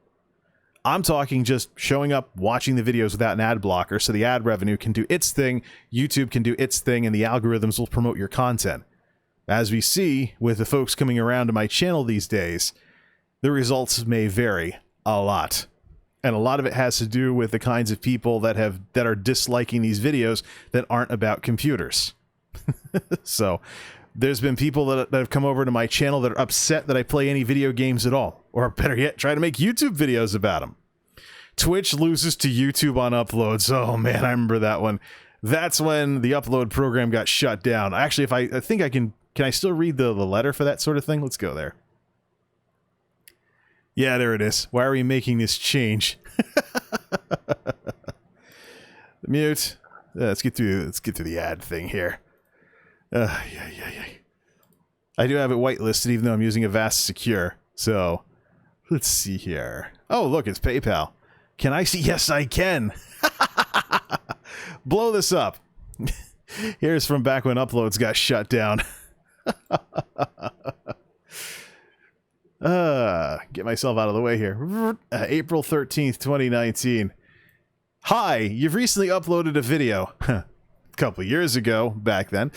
I'm talking just showing up, watching the videos without an ad blocker so the ad revenue can do its thing, YouTube can do its thing, and the algorithms will promote your content. As we see with the folks coming around to my channel these days, the results may vary a lot. And a lot of it has to do with the kinds of people that are disliking these videos that aren't about computers. So there's been people that have come over to my channel that are upset that I play any video games at all, or better yet, try to make YouTube videos about them. Twitch loses to YouTube on uploads. Oh man, I remember that one. that's when the upload program got shut down. Actually, if I think I can I still read the letter for that sort of thing? Let's go there. Yeah, there it is. Why are we making this change? Mute. Let's get through the ad thing here. Yeah. I do have it whitelisted, even though I'm using Avast Secure. So, let's see here. Oh, look, it's PayPal. Can I see? Yes, I can. Blow this up. Here's from back when uploads got shut down. Get myself out of the way here. April 13th, 2019. Hi, you've recently uploaded a video. A couple years ago, back then.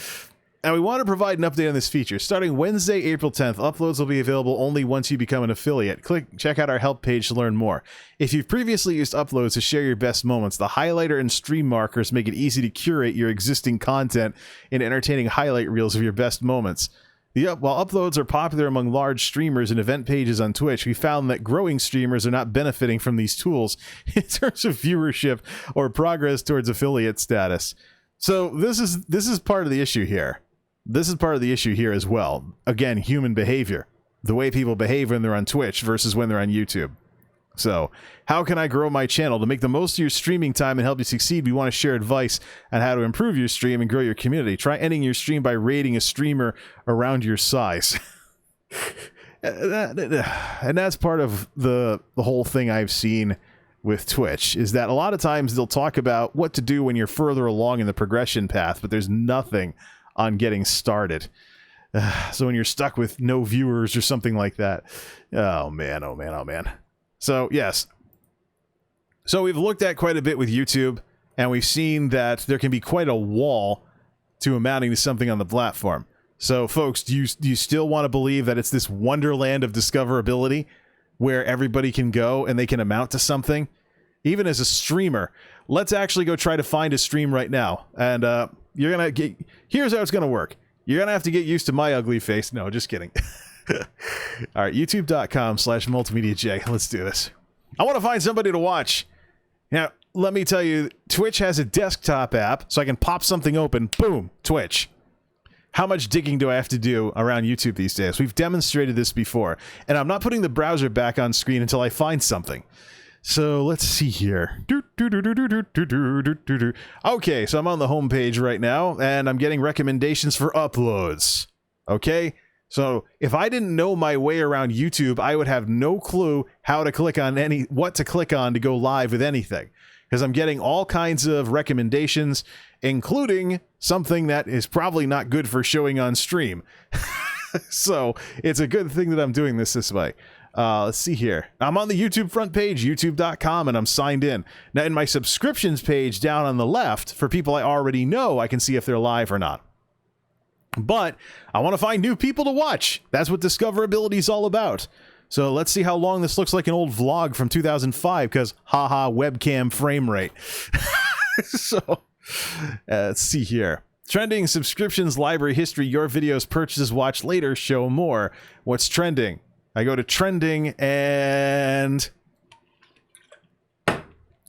And we want to provide an update on this feature. Starting Wednesday, April 10th, uploads will be available only once you become an affiliate. Check out our help page to learn more. If you've previously used uploads to share your best moments, the highlighter and stream markers make it easy to curate your existing content in entertaining highlight reels of your best moments. While uploads are popular among large streamers and event pages on Twitch, we found that growing streamers are not benefiting from these tools in terms of viewership or progress towards affiliate status. So this is part of the issue here. This is part of the issue here as well. Again, human behavior. The way people behave when they're on Twitch versus when they're on YouTube. So, how can I grow my channel? To make the most of your streaming time and help you succeed, we want to share advice on how to improve your stream and grow your community. Try ending your stream by rating a streamer around your size. And that's part of the whole thing I've seen with Twitch, is that a lot of times they'll talk about what to do when you're further along in the progression path, but there's nothing on getting started. So when you're stuck with no viewers or something like that, oh man. So yes, so we've looked at quite a bit with YouTube, and we've seen that there can be quite a wall to amounting to something on the platform. So folks, do you still want to believe that it's this wonderland of discoverability where everybody can go and they can amount to something? Even as a streamer, let's actually go try to find a stream right now. And you're gonna get, here's how it's gonna work. You're gonna have to get used to my ugly face. No, just kidding. All right, youtube.com/MultimediaJay. Let's do this. I want to find somebody to watch. Now, let me tell you, Twitch has a desktop app, so I can pop something open. Boom, Twitch. How much digging do I have to do around YouTube these days? We've demonstrated this before, and I'm not putting the browser back on screen until I find something. So let's see here. Okay, so I'm on the home page right now, and I'm getting recommendations for uploads. Okay? So if I didn't know my way around YouTube, I would have no clue how to click on what to click on to go live with anything. Because I'm getting all kinds of recommendations, including something that is probably not good for showing on stream. So it's a good thing that I'm doing this way. Let's see here. I'm on the YouTube front page, youtube.com, and I'm signed in. Now in my subscriptions page down on the left, for people I already know, I can see if they're live or not. But I want to find new people to watch. That's what discoverability is all about. So let's see how long this looks like an old vlog from 2005, because haha, webcam frame rate. So let's see here. Trending, subscriptions, library history, your videos, purchases, watch later, show more. What's trending? I go to trending and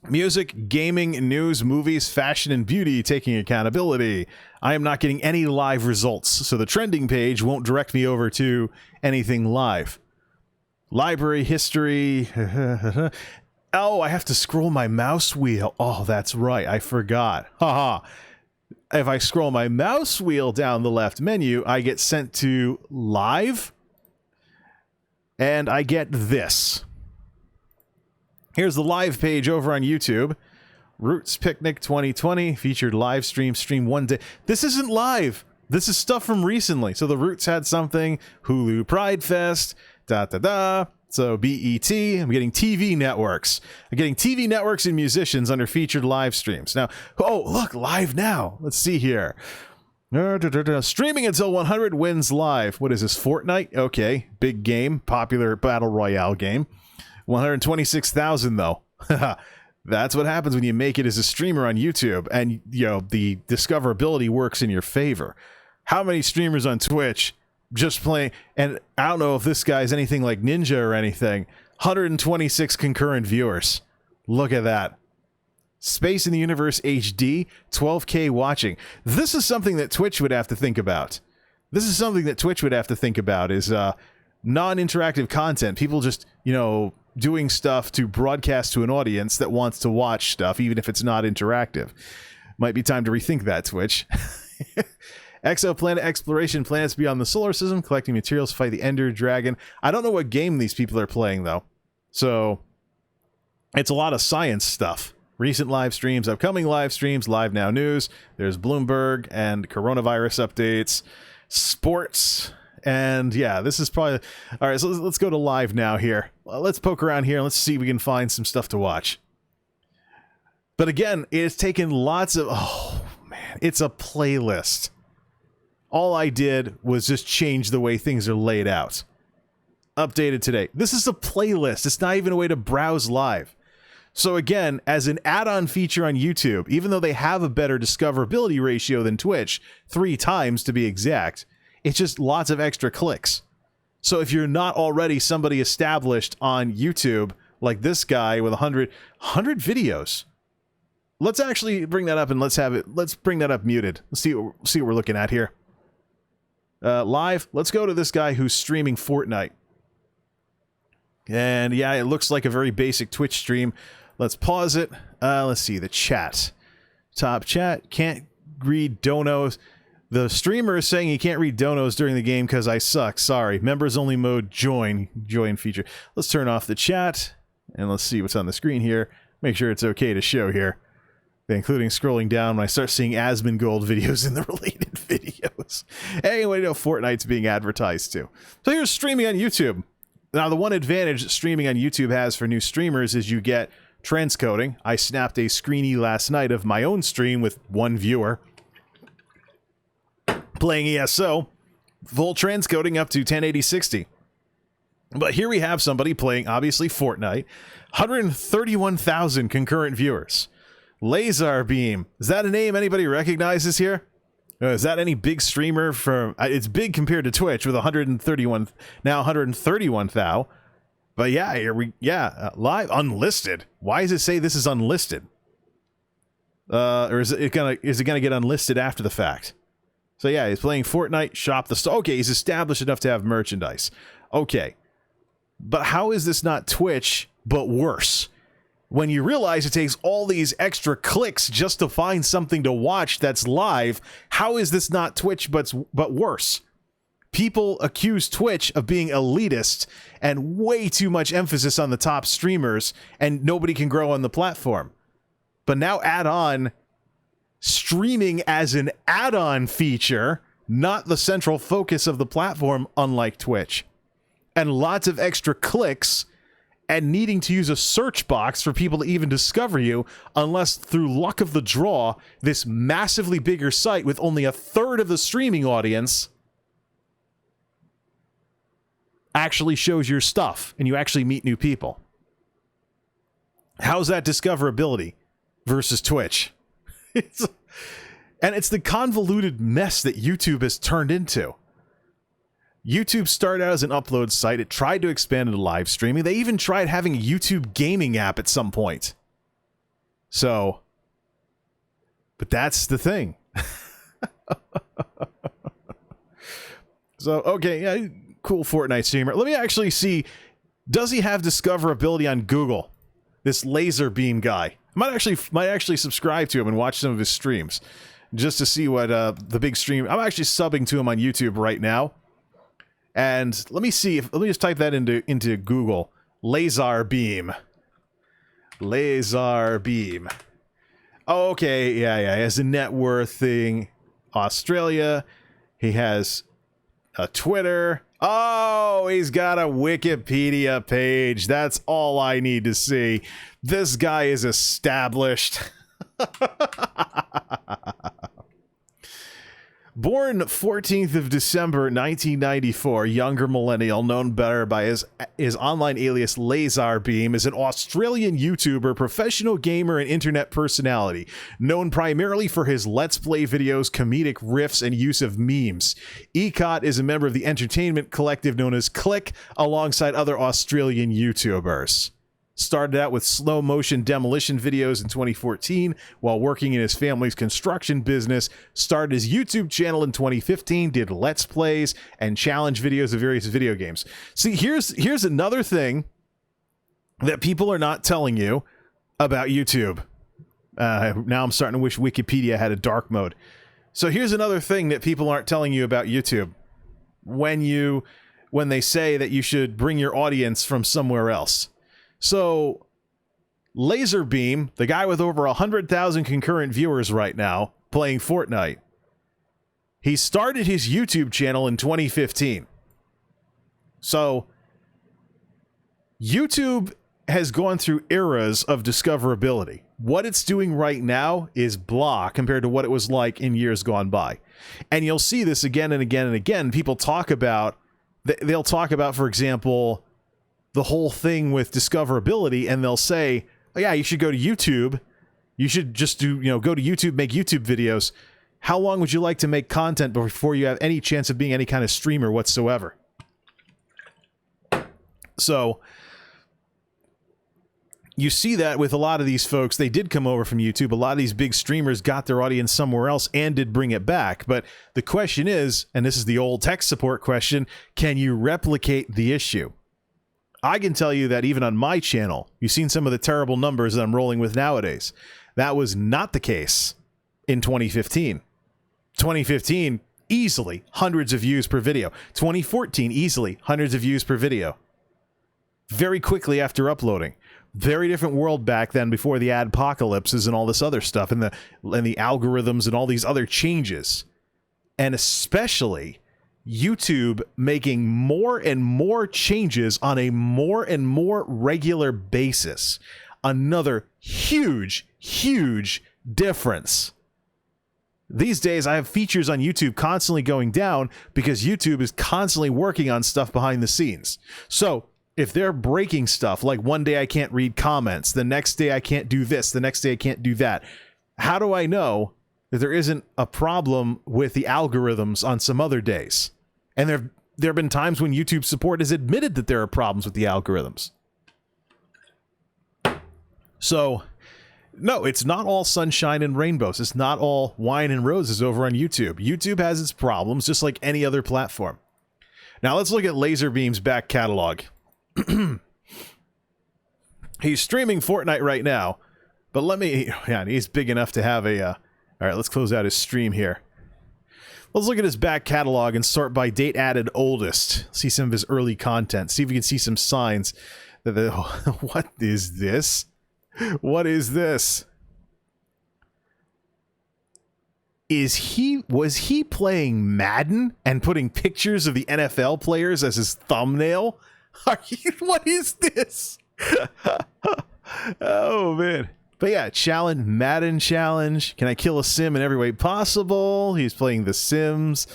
music, gaming, news, movies, fashion, and beauty, taking accountability. I am not getting any live results, so the trending page won't direct me over to anything live. Library history. Oh, I have to scroll my mouse wheel. Oh, that's right. I forgot. Haha. If I scroll my mouse wheel down the left menu, I get sent to live. And I get this. Here's the live page over on YouTube. Roots Picnic 2020 featured live stream one day. This isn't live. This is stuff from recently. So the Roots had something. Hulu Pride Fest. So BET. I'm getting TV networks. I'm getting TV networks and musicians under featured live streams. Now, oh, look, live now. Let's see here. Streaming until 100 wins live. What is this, Fortnite? Okay, big game, popular battle royale game. 126,000 though. That's what happens when you make it as a streamer on YouTube, and you know the discoverability works in your favor. How many streamers on Twitch just playing? And I don't know if this guy's anything like Ninja or anything. 126 concurrent viewers. Look at that. Space in the Universe HD, 12K watching. This is something that Twitch would have to think about. This is something that Twitch would have to think about is non-interactive content. People just, you know, doing stuff to broadcast to an audience that wants to watch stuff, even if it's not interactive. Might be time to rethink that, Twitch. Exoplanet exploration, planets beyond the solar system, collecting materials, fight the Ender Dragon. I don't know what game these people are playing, though. So, it's a lot of science stuff. Recent live streams, upcoming live streams, live now news. There's Bloomberg and coronavirus updates, sports, and yeah, this is probably... Alright, so let's go to live now here. Let's poke around here and let's see if we can find some stuff to watch. But again, it's taken lots of... Oh, man, it's a playlist. All I did was just change the way things are laid out. Updated today. This is a playlist. It's not even a way to browse live. So again, as an add-on feature on YouTube, even though they have a better discoverability ratio than Twitch, 3 times to be exact, it's just lots of extra clicks. So if you're not already somebody established on YouTube, like this guy with 100 videos, let's actually bring that up and let's bring that up muted. Let's see what we're looking at here. Live, let's go to this guy who's streaming Fortnite. And yeah, it looks like a very basic Twitch stream. Let's pause it. Let's see, the chat. Top chat, can't read donos. The streamer is saying he can't read donos during the game because I suck. Sorry. Members only mode, join feature. Let's turn off the chat, and let's see what's on the screen here. Make sure it's okay to show here. Including scrolling down when I start seeing Asmongold videos in the related videos. Anyway, you know Fortnite's being advertised too. So here's streaming on YouTube. Now, the one advantage that streaming on YouTube has for new streamers is you get transcoding. I snapped a screenie last night of my own stream with 1 viewer playing ESO, full transcoding up to 1080-60. But here we have somebody playing, obviously, Fortnite. 131,000 concurrent viewers. Laser Beam. Is that a name anybody recognizes here? Is that any big streamer from... It's big compared to Twitch with 131... Now 131,000. But yeah, here we... Yeah, live. Unlisted. Why does it say this is unlisted? Or is it gonna get unlisted after the fact? So yeah, he's playing Fortnite, shop the store. Okay, he's established enough to have merchandise. Okay. But how is this not Twitch, but worse? When you realize it takes all these extra clicks just to find something to watch that's live, how is this not Twitch, but worse? People accuse Twitch of being elitist and way too much emphasis on the top streamers, and nobody can grow on the platform. But now add on streaming as an add-on feature, not the central focus of the platform, unlike Twitch. And lots of extra clicks and needing to use a search box for people to even discover you, unless through luck of the draw, this massively bigger site with only 1/3 of the streaming audience actually shows your stuff and you actually meet new people. How's that discoverability versus Twitch? And it's the convoluted mess that YouTube has turned into. YouTube started out as an upload site. It tried to expand into live streaming. They even tried having a YouTube gaming app at some point. So, but that's the thing. So, okay, yeah, cool Fortnite streamer. Let me actually see, does he have discoverability on Google? This Laser Beam guy. Might actually subscribe to him and watch some of his streams just to see what the big stream. I'm actually subbing to him on YouTube right now. And let me see if let me just type that into Google. Laser Beam. Laser Beam. Oh, okay, yeah. He has a net worth thing. Australia. He has a Twitter. Oh, he's got a Wikipedia page. That's all I need to see. This guy is established. Born 14th of December 1994, younger millennial, known better by his online alias Laser Beam, is an Australian YouTuber, professional gamer, and internet personality, known primarily for his Let's Play videos, comedic riffs, and use of memes. ECOT is a member of the entertainment collective known as Click, alongside other Australian YouTubers. Started out with slow motion demolition videos in 2014 while working in his family's construction business. Started his YouTube channel in 2015, did Let's Plays and challenge videos of various video games. See, here's another thing that people are not telling you about YouTube. Now I'm starting to wish Wikipedia had a dark mode. So here's another thing that people aren't telling you about YouTube. When they say that you should bring your audience from somewhere else. So Laserbeam, the guy with over 100,000 concurrent viewers right now playing Fortnite, he started his YouTube channel in 2015. So YouTube has gone through eras of discoverability. What it's doing right now is blah compared to what it was like in years gone by. And you'll see this again and again and again. People talk about, they'll talk about, for example, the whole thing with discoverability, and they'll say, oh, yeah, you should go to YouTube. You should just go to YouTube, make YouTube videos. How long would you like to make content before you have any chance of being any kind of streamer whatsoever? So you see that with a lot of these folks. They did come over from YouTube. A lot of these big streamers got their audience somewhere else and did bring it back. But the question is, and this is the old tech support question, can you replicate the issue? I can tell you that even on my channel, you've seen some of the terrible numbers that I'm rolling with nowadays. That was not the case in 2015. 2015, easily hundreds of views per video. 2014, easily hundreds of views per video. Very quickly after uploading. Very different world back then, before the adpocalypses and all this other stuff, and the algorithms and all these other changes. And especially YouTube making more and more changes on a more and more regular basis. Another huge, huge difference. These days, I have features on YouTube constantly going down because YouTube is constantly working on stuff behind the scenes. So if they're breaking stuff, like one day I can't read comments, the next day I can't do this, the next day I can't do that, how do I know that there isn't a problem with the algorithms on some other days? And there have been times when YouTube support has admitted that there are problems with the algorithms. So, no, it's not all sunshine and rainbows. It's not all wine and roses over on YouTube. YouTube has its problems, just like any other platform. Now, let's look at Laserbeam's back catalog. He's streaming Fortnite right now, but he's big enough to have a, all right, let's close out his stream here. Let's look at his back catalog and sort by date added oldest. See some of his early content. See if we can see some signs that what is this? What is this? Was he playing Madden and putting pictures of the NFL players as his thumbnail? What is this? Oh, man. But yeah, Madden challenge. Can I kill a sim in every way possible? He's playing The Sims.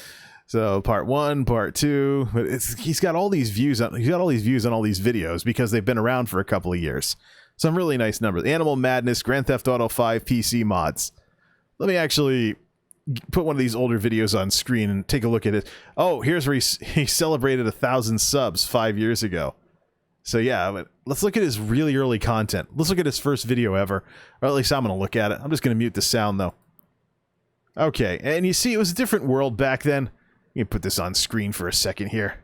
So part 1, part 2. But he's got all these views on all these videos because they've been around for a couple of years. Some really nice numbers. Animal Madness, Grand Theft Auto 5 PC mods. Let me actually put one of these older videos on screen and take a look at it. Oh, here's where he celebrated 1,000 subs 5 years ago. So yeah, but let's look at his really early content. Let's look at his first video ever. Or at least I'm going to look at it. I'm just going to mute the sound though. Okay, and you see it was a different world back then. Let me put this on screen for a second here.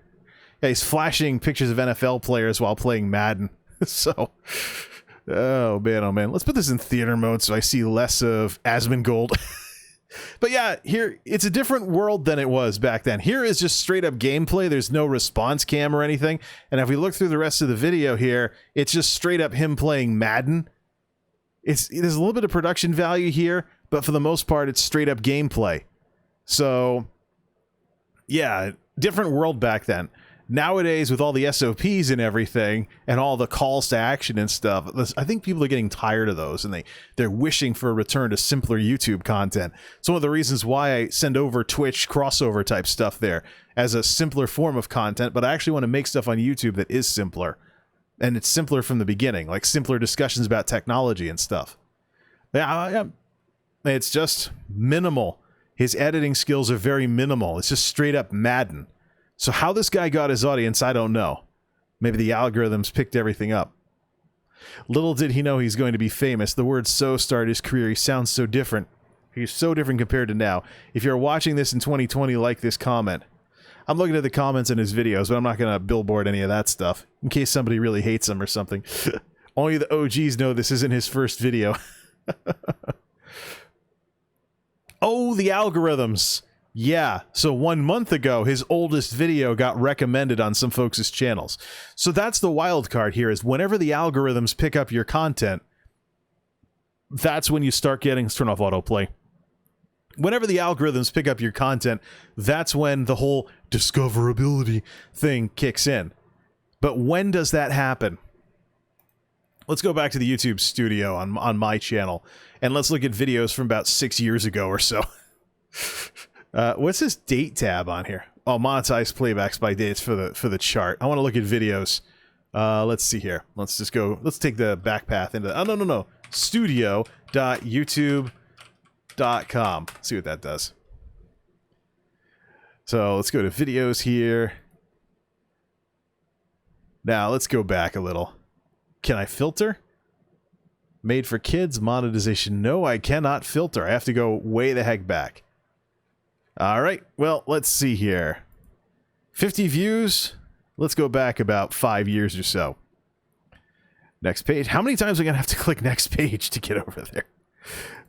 Yeah, he's flashing pictures of NFL players while playing Madden. So, oh man. Let's put this in theater mode so I see less of Asmongold. But yeah, here, it's a different world than it was back then. Here is just straight up gameplay. There's no response cam or anything. And if we look through the rest of the video here, it's just straight up him playing Madden. There's a little bit of production value here, but for the most part, it's straight up gameplay. So, yeah, different world back then. Nowadays, with all the SOPs and everything, and all the calls to action and stuff, I think people are getting tired of those, and they're wishing for a return to simpler YouTube content. It's one of the reasons why I send over Twitch crossover type stuff there, as a simpler form of content, but I actually want to make stuff on YouTube that is simpler. And it's simpler from the beginning, like simpler discussions about technology and stuff. Yeah, it's just minimal. His editing skills are very minimal. It's just straight up Madden. So how this guy got his audience, I don't know. Maybe the algorithms picked everything up. Little did he know he's going to be famous. The word "so" started his career. He sounds so different. He's so different compared to now. If you're watching this in 2020, like this comment. I'm looking at the comments in his videos, but I'm not going to billboard any of that stuff, in case somebody really hates him or something. Only the OGs know this isn't his first video. Oh, the algorithms. Yeah, so 1 month ago, his oldest video got recommended on some folks' channels. So that's the wild card here, is whenever the algorithms pick up your content, that's when you start getting... Let's turn off autoplay. Whenever the algorithms pick up your content, that's when the whole discoverability thing kicks in. But when does that happen? Let's go back to the YouTube studio on my channel, and let's look at videos from about 6 years ago or so. What's this date tab on here? Oh, monetized playbacks by dates for the chart. I want to look at videos. Let's see here. Let's just go. Let's take the back path into... Oh, no. Studio.youtube.com. See what that does. So let's go to videos here. Now let's go back a little. Can I filter? Made for kids, monetization. No, I cannot filter. I have to go way the heck back. All right. Well, let's see here. 50 views. Let's go back about 5 years or so. Next page. How many times am I going to have to click next page to get over there?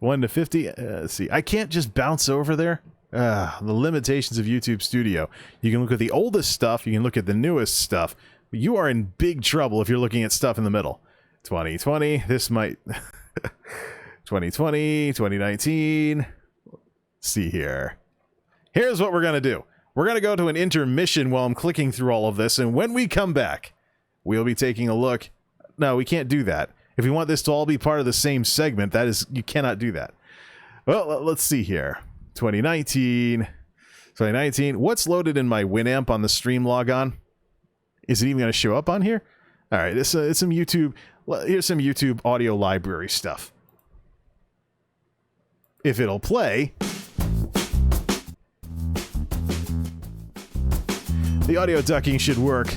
1 to 50. Let's see. I can't just bounce over there. The limitations of YouTube Studio. You can look at the oldest stuff. You can look at the newest stuff. But you are in big trouble if you're looking at stuff in the middle. 2020. This might... 2020. 2019. Let's see here. Here's what we're going to do. We're going to go to an intermission while I'm clicking through all of this. And when we come back, we'll be taking a look. No, we can't do that. If we want this to all be part of the same segment, that is, you cannot do that. Well, let's see here. 2019. What's loaded in my Winamp on the stream logon? Is it even going to show up on here? All right, it's some YouTube. Here's some YouTube audio library stuff. If it'll play. The audio ducking should work.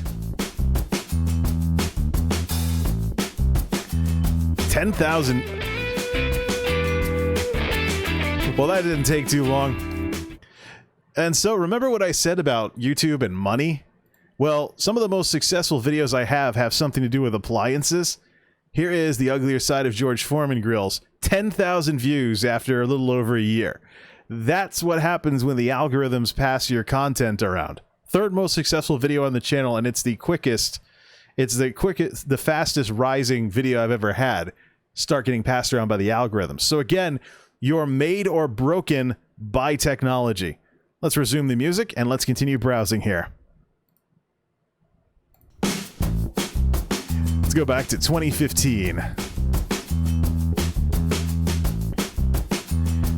10,000. Well, that didn't take too long. And so, remember what I said about YouTube and money? Well, some of the most successful videos I have something to do with appliances. Here is the uglier side of George Foreman grills. 10,000 views after a little over a year. That's what happens when the algorithms pass your content around. Third most successful video on the channel, and it's the fastest rising video I've ever had. Start getting passed around by the algorithms. So again, you're made or broken by technology. Let's resume the music and let's continue browsing here. Let's go back to 2015.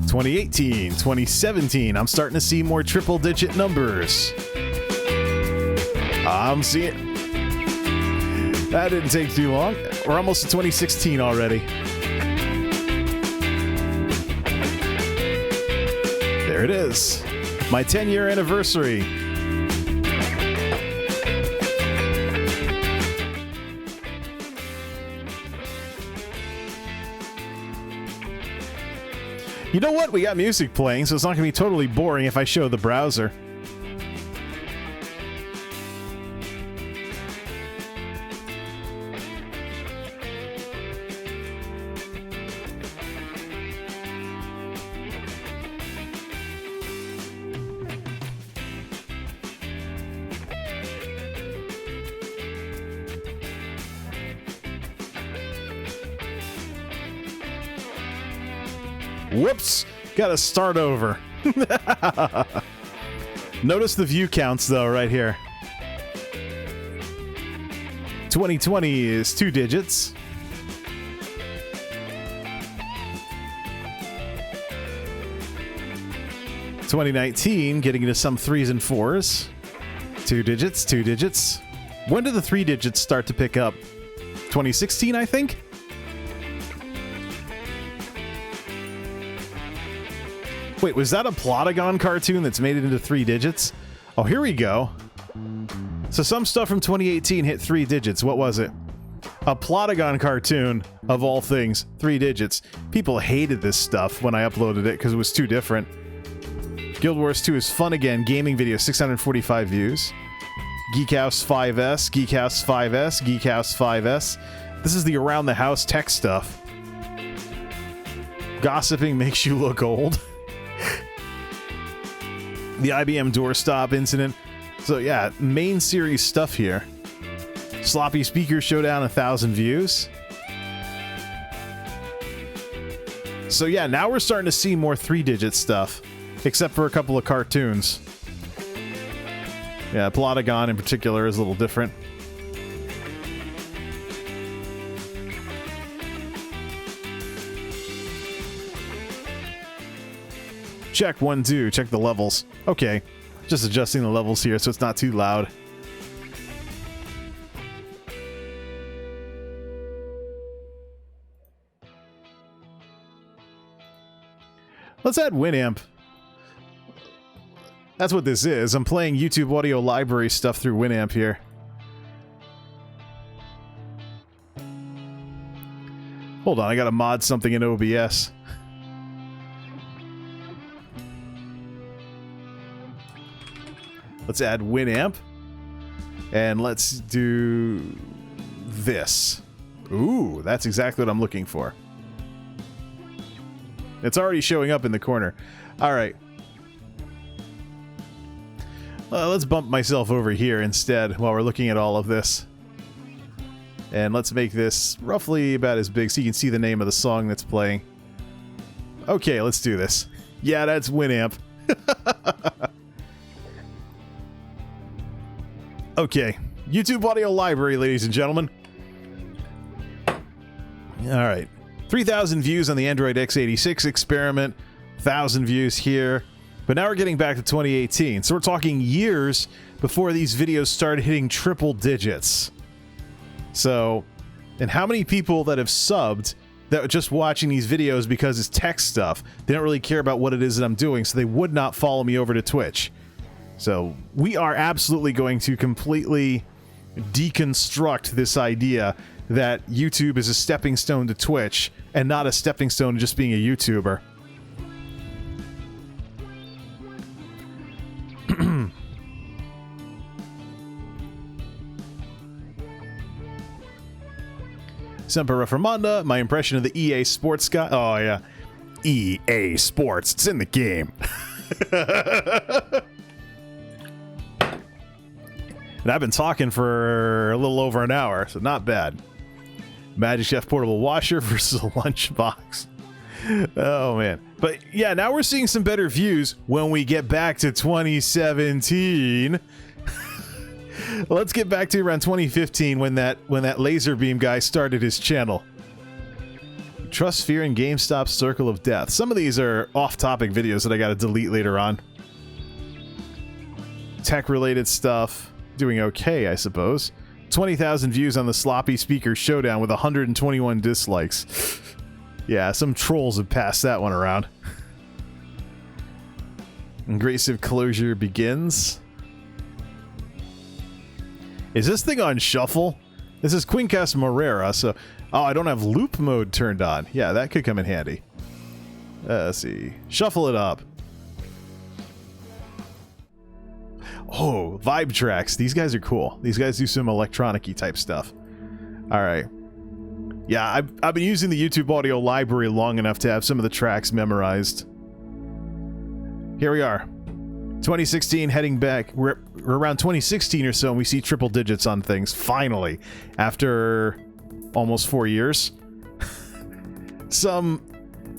2018, 2017. I'm starting to see more triple-digit numbers. I'm seeing... That didn't take too long. We're almost to 2016 already. There it is. My 10-year anniversary. You know what? We got music playing, so it's not going to be totally boring if I show the browser. Whoops! Gotta start over. Notice the view counts, though, right here. 2020 is 2 digits. $2019, getting into some 3s and 4s. 2 digits, 2 digits. When did the 3 digits start to pick up? 2016, I think? Wait, was that a Plotagon cartoon that's made it into 3 digits? Oh, here we go. So some stuff from 2018 hit 3 digits. What was it? A Plotagon cartoon, of all things, 3 digits. People hated this stuff when I uploaded it because it was too different. Guild Wars 2 is fun again. Gaming video, 645 views. Geek House 5S, Geek House 5S, Geek House 5S. This is the around the house tech stuff. Gossiping makes you look old. The IBM doorstop incident. So yeah, main series stuff here. Sloppy Speaker Showdown, 1,000 views. So yeah, now we're starting to see more 3-digit stuff, except for a couple of cartoons. Yeah, Plotagon in particular is a little different. Check 1, 2, check the levels. Okay, just adjusting the levels here so it's not too loud. Let's add Winamp. That's what this is. I'm playing YouTube audio library stuff through Winamp here. Hold on, I gotta mod something in OBS. Let's add Winamp. And let's do this. Ooh, that's exactly what I'm looking for. It's already showing up in the corner. Alright. Let's bump myself over here instead while we're looking at all of this. And let's make this roughly about as big so you can see the name of the song that's playing. Okay, let's do this. Yeah, that's Winamp. Okay, YouTube audio library, ladies and gentlemen. Alright. 3,000 views on the Android x86 experiment. 1,000 views here. But now we're getting back to 2018. So we're talking years before these videos started hitting triple digits. So, and how many people that have subbed that are just watching these videos because it's tech stuff? They don't really care about what it is that I'm doing, so they would not follow me over to Twitch. So we are absolutely going to completely deconstruct this idea that YouTube is a stepping stone to Twitch and not a stepping stone to just being a YouTuber. Semper Reformanda, my impression of the EA Sports guy. Oh, yeah. EA Sports. It's in the game. And I've been talking for a little over an hour, so not bad. Magic Chef Portable Washer versus a Lunchbox. Oh, man. But, yeah, now we're seeing some better views when we get back to 2017. Let's get back to around 2015 when that laser beam guy started his channel. Trust Fear in GameStop's Circle of Death. Some of these are off-topic videos that I gotta delete later on. Tech-related stuff. Doing okay, I suppose. 20,000 views on the Sloppy Speaker Showdown with 121 dislikes. Yeah, some trolls have passed that one around. Ingressive Closure begins. Is this thing on shuffle? This is Quincast Morera, so... Oh, I don't have loop mode turned on. Yeah, that could come in handy. Let's see. Shuffle it up. Oh, vibe tracks. These guys are cool. These guys do some electronic-y type stuff. Alright. Yeah, I've been using the YouTube audio library long enough to have some of the tracks memorized. Here we are. 2016, heading back. We're around 2016 or so, and we see triple digits on things. Finally. After almost 4 years. Some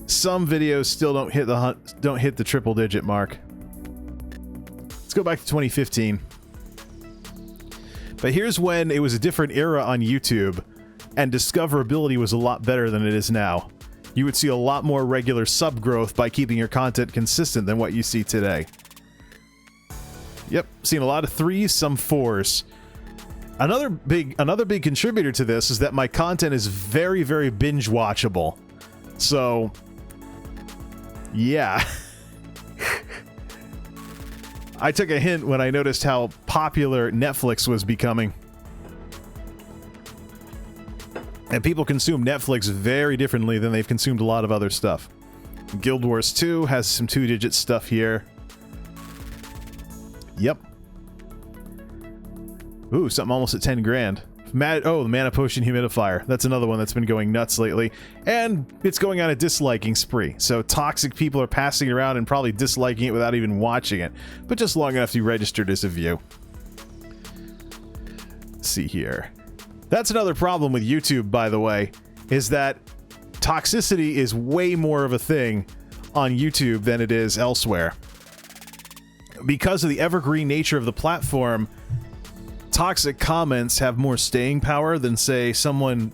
videos still don't hit the triple digit mark. Let's go back to 2015. But here's when it was a different era on YouTube, and discoverability was a lot better than it is now. You would see a lot more regular sub growth by keeping your content consistent than what you see today. Yep, seen a lot of 3s, some 4s. Another big contributor to this is that my content is very, very binge watchable. So, yeah. I took a hint when I noticed how popular Netflix was becoming. And people consume Netflix very differently than they've consumed a lot of other stuff. Guild Wars 2 has some 2-digit stuff here. Yep. Ooh, something almost at 10 grand. Oh, the Mana Potion Humidifier. That's another one that's been going nuts lately. And it's going on a disliking spree. So toxic people are passing it around and probably disliking it without even watching it. But just long enough to be registered as a view. Let's see here. That's another problem with YouTube, by the way, is that toxicity is way more of a thing on YouTube than it is elsewhere. Because of the evergreen nature of the platform, toxic comments have more staying power than, say, someone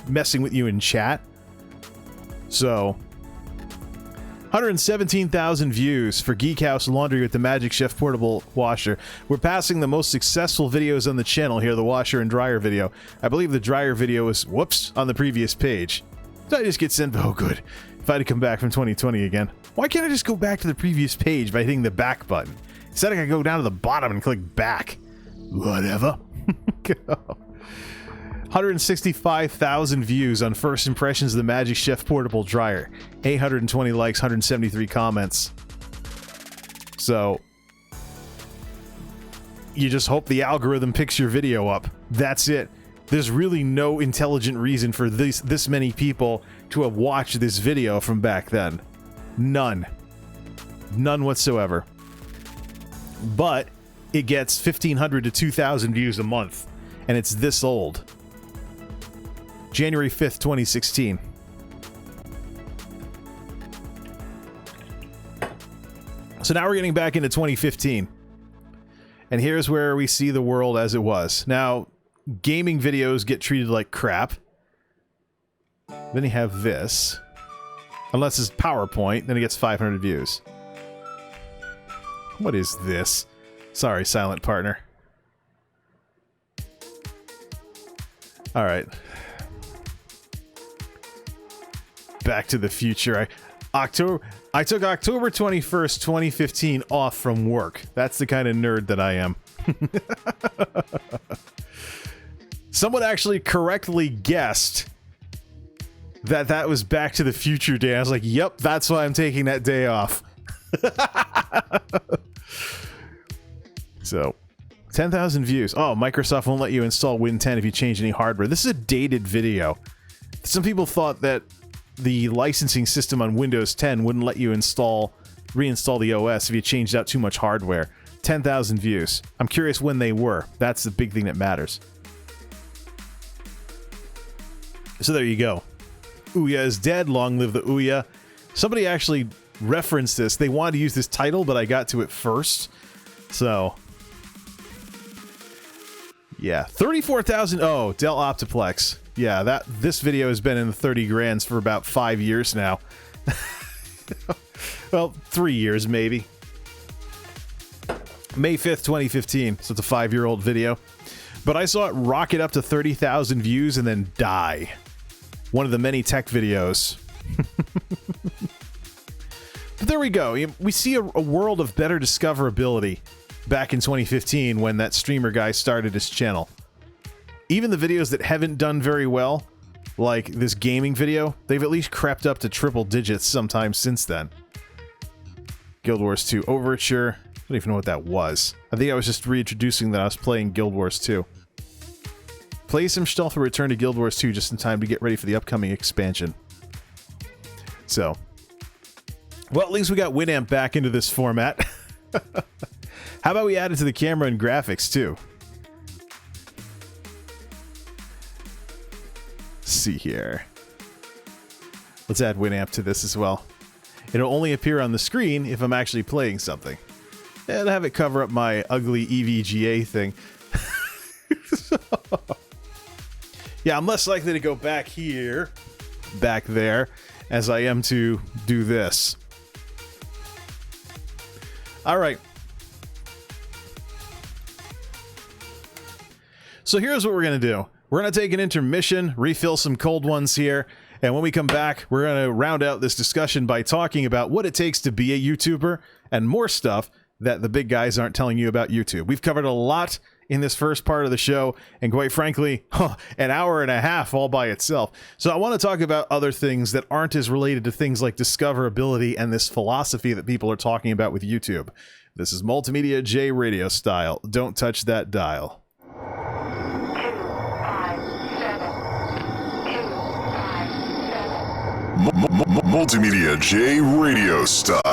messing with you in chat. So, 117,000 views for Geek House Laundry with the Magic Chef Portable Washer. We're passing the most successful videos on the channel here, the washer and dryer video. I believe the dryer video was, whoops, on the previous page. So I just get sent, oh good, if I had to come back from 2020 again. Why can't I just go back to the previous page by hitting the back button? Instead I gotta go down to the bottom and click back. Whatever. 165,000 views on first impressions of the Magic Chef Portable Dryer. 820 likes, 173 comments. So, you just hope the algorithm picks your video up. That's it. There's really no intelligent reason for this many people to have watched this video from back then. None. None whatsoever. But it gets 1,500 to 2,000 views a month, and it's this old. January 5th, 2016. So now we're getting back into 2015. And here's where we see the world as it was. Now, gaming videos get treated like crap. Then you have this. Unless it's PowerPoint, then it gets 500 views. What is this? Sorry, silent partner. Alright. Back to the Future. I took October 21st, 2015 off from work. That's the kind of nerd that I am. Someone actually correctly guessed that that was Back to the Future Day. I was like, yep, that's why I'm taking that day off. So, 10,000 views. Oh, Microsoft won't let you install Win 10 if you change any hardware. This is a dated video. Some people thought that the licensing system on Windows 10 wouldn't let you reinstall the OS if you changed out too much hardware. 10,000 views. I'm curious when they were. That's the big thing that matters. So there you go. Ouya is dead. Long live the Ouya. Somebody actually referenced this. They wanted to use this title, but I got to it first. So, yeah, 34,000. Oh, Dell Optiplex. Yeah, this video has been in the 30 grands for about 5 years now. Well, 3 years maybe. May 5th, 2015. So it's a 5-year-old video. But I saw it rocket up to 30,000 views and then die. One of the many tech videos. But there we go. We see a world of better discoverability back in 2015 when that streamer guy started his channel. Even the videos that haven't done very well, like this gaming video, they've at least crept up to triple digits sometime since then. Guild Wars 2 Overture. I don't even know what that was. I think I was just reintroducing that I was playing Guild Wars 2. Play some stealth or return to Guild Wars 2 just in time to get ready for the upcoming expansion. So, well, at least we got Winamp back into this format. How about we add it to the camera and graphics, too? Let's see here. Let's add Winamp to this as well. It'll only appear on the screen if I'm actually playing something. And have it cover up my ugly EVGA thing. Yeah, I'm less likely to go back here, back there, as I am to do this. Alright. So here's what we're going to do. We're going to take an intermission, refill some cold ones here, and when we come back, we're going to round out this discussion by talking about what it takes to be a YouTuber and more stuff that the big guys aren't telling you about YouTube. We've covered a lot in this first part of the show, and quite frankly, an hour and a half all by itself. So I want to talk about other things that aren't as related to things like discoverability and this philosophy that people are talking about with YouTube. This is MultimediaJay radio style. Don't touch that dial. MultimediaJay radio style.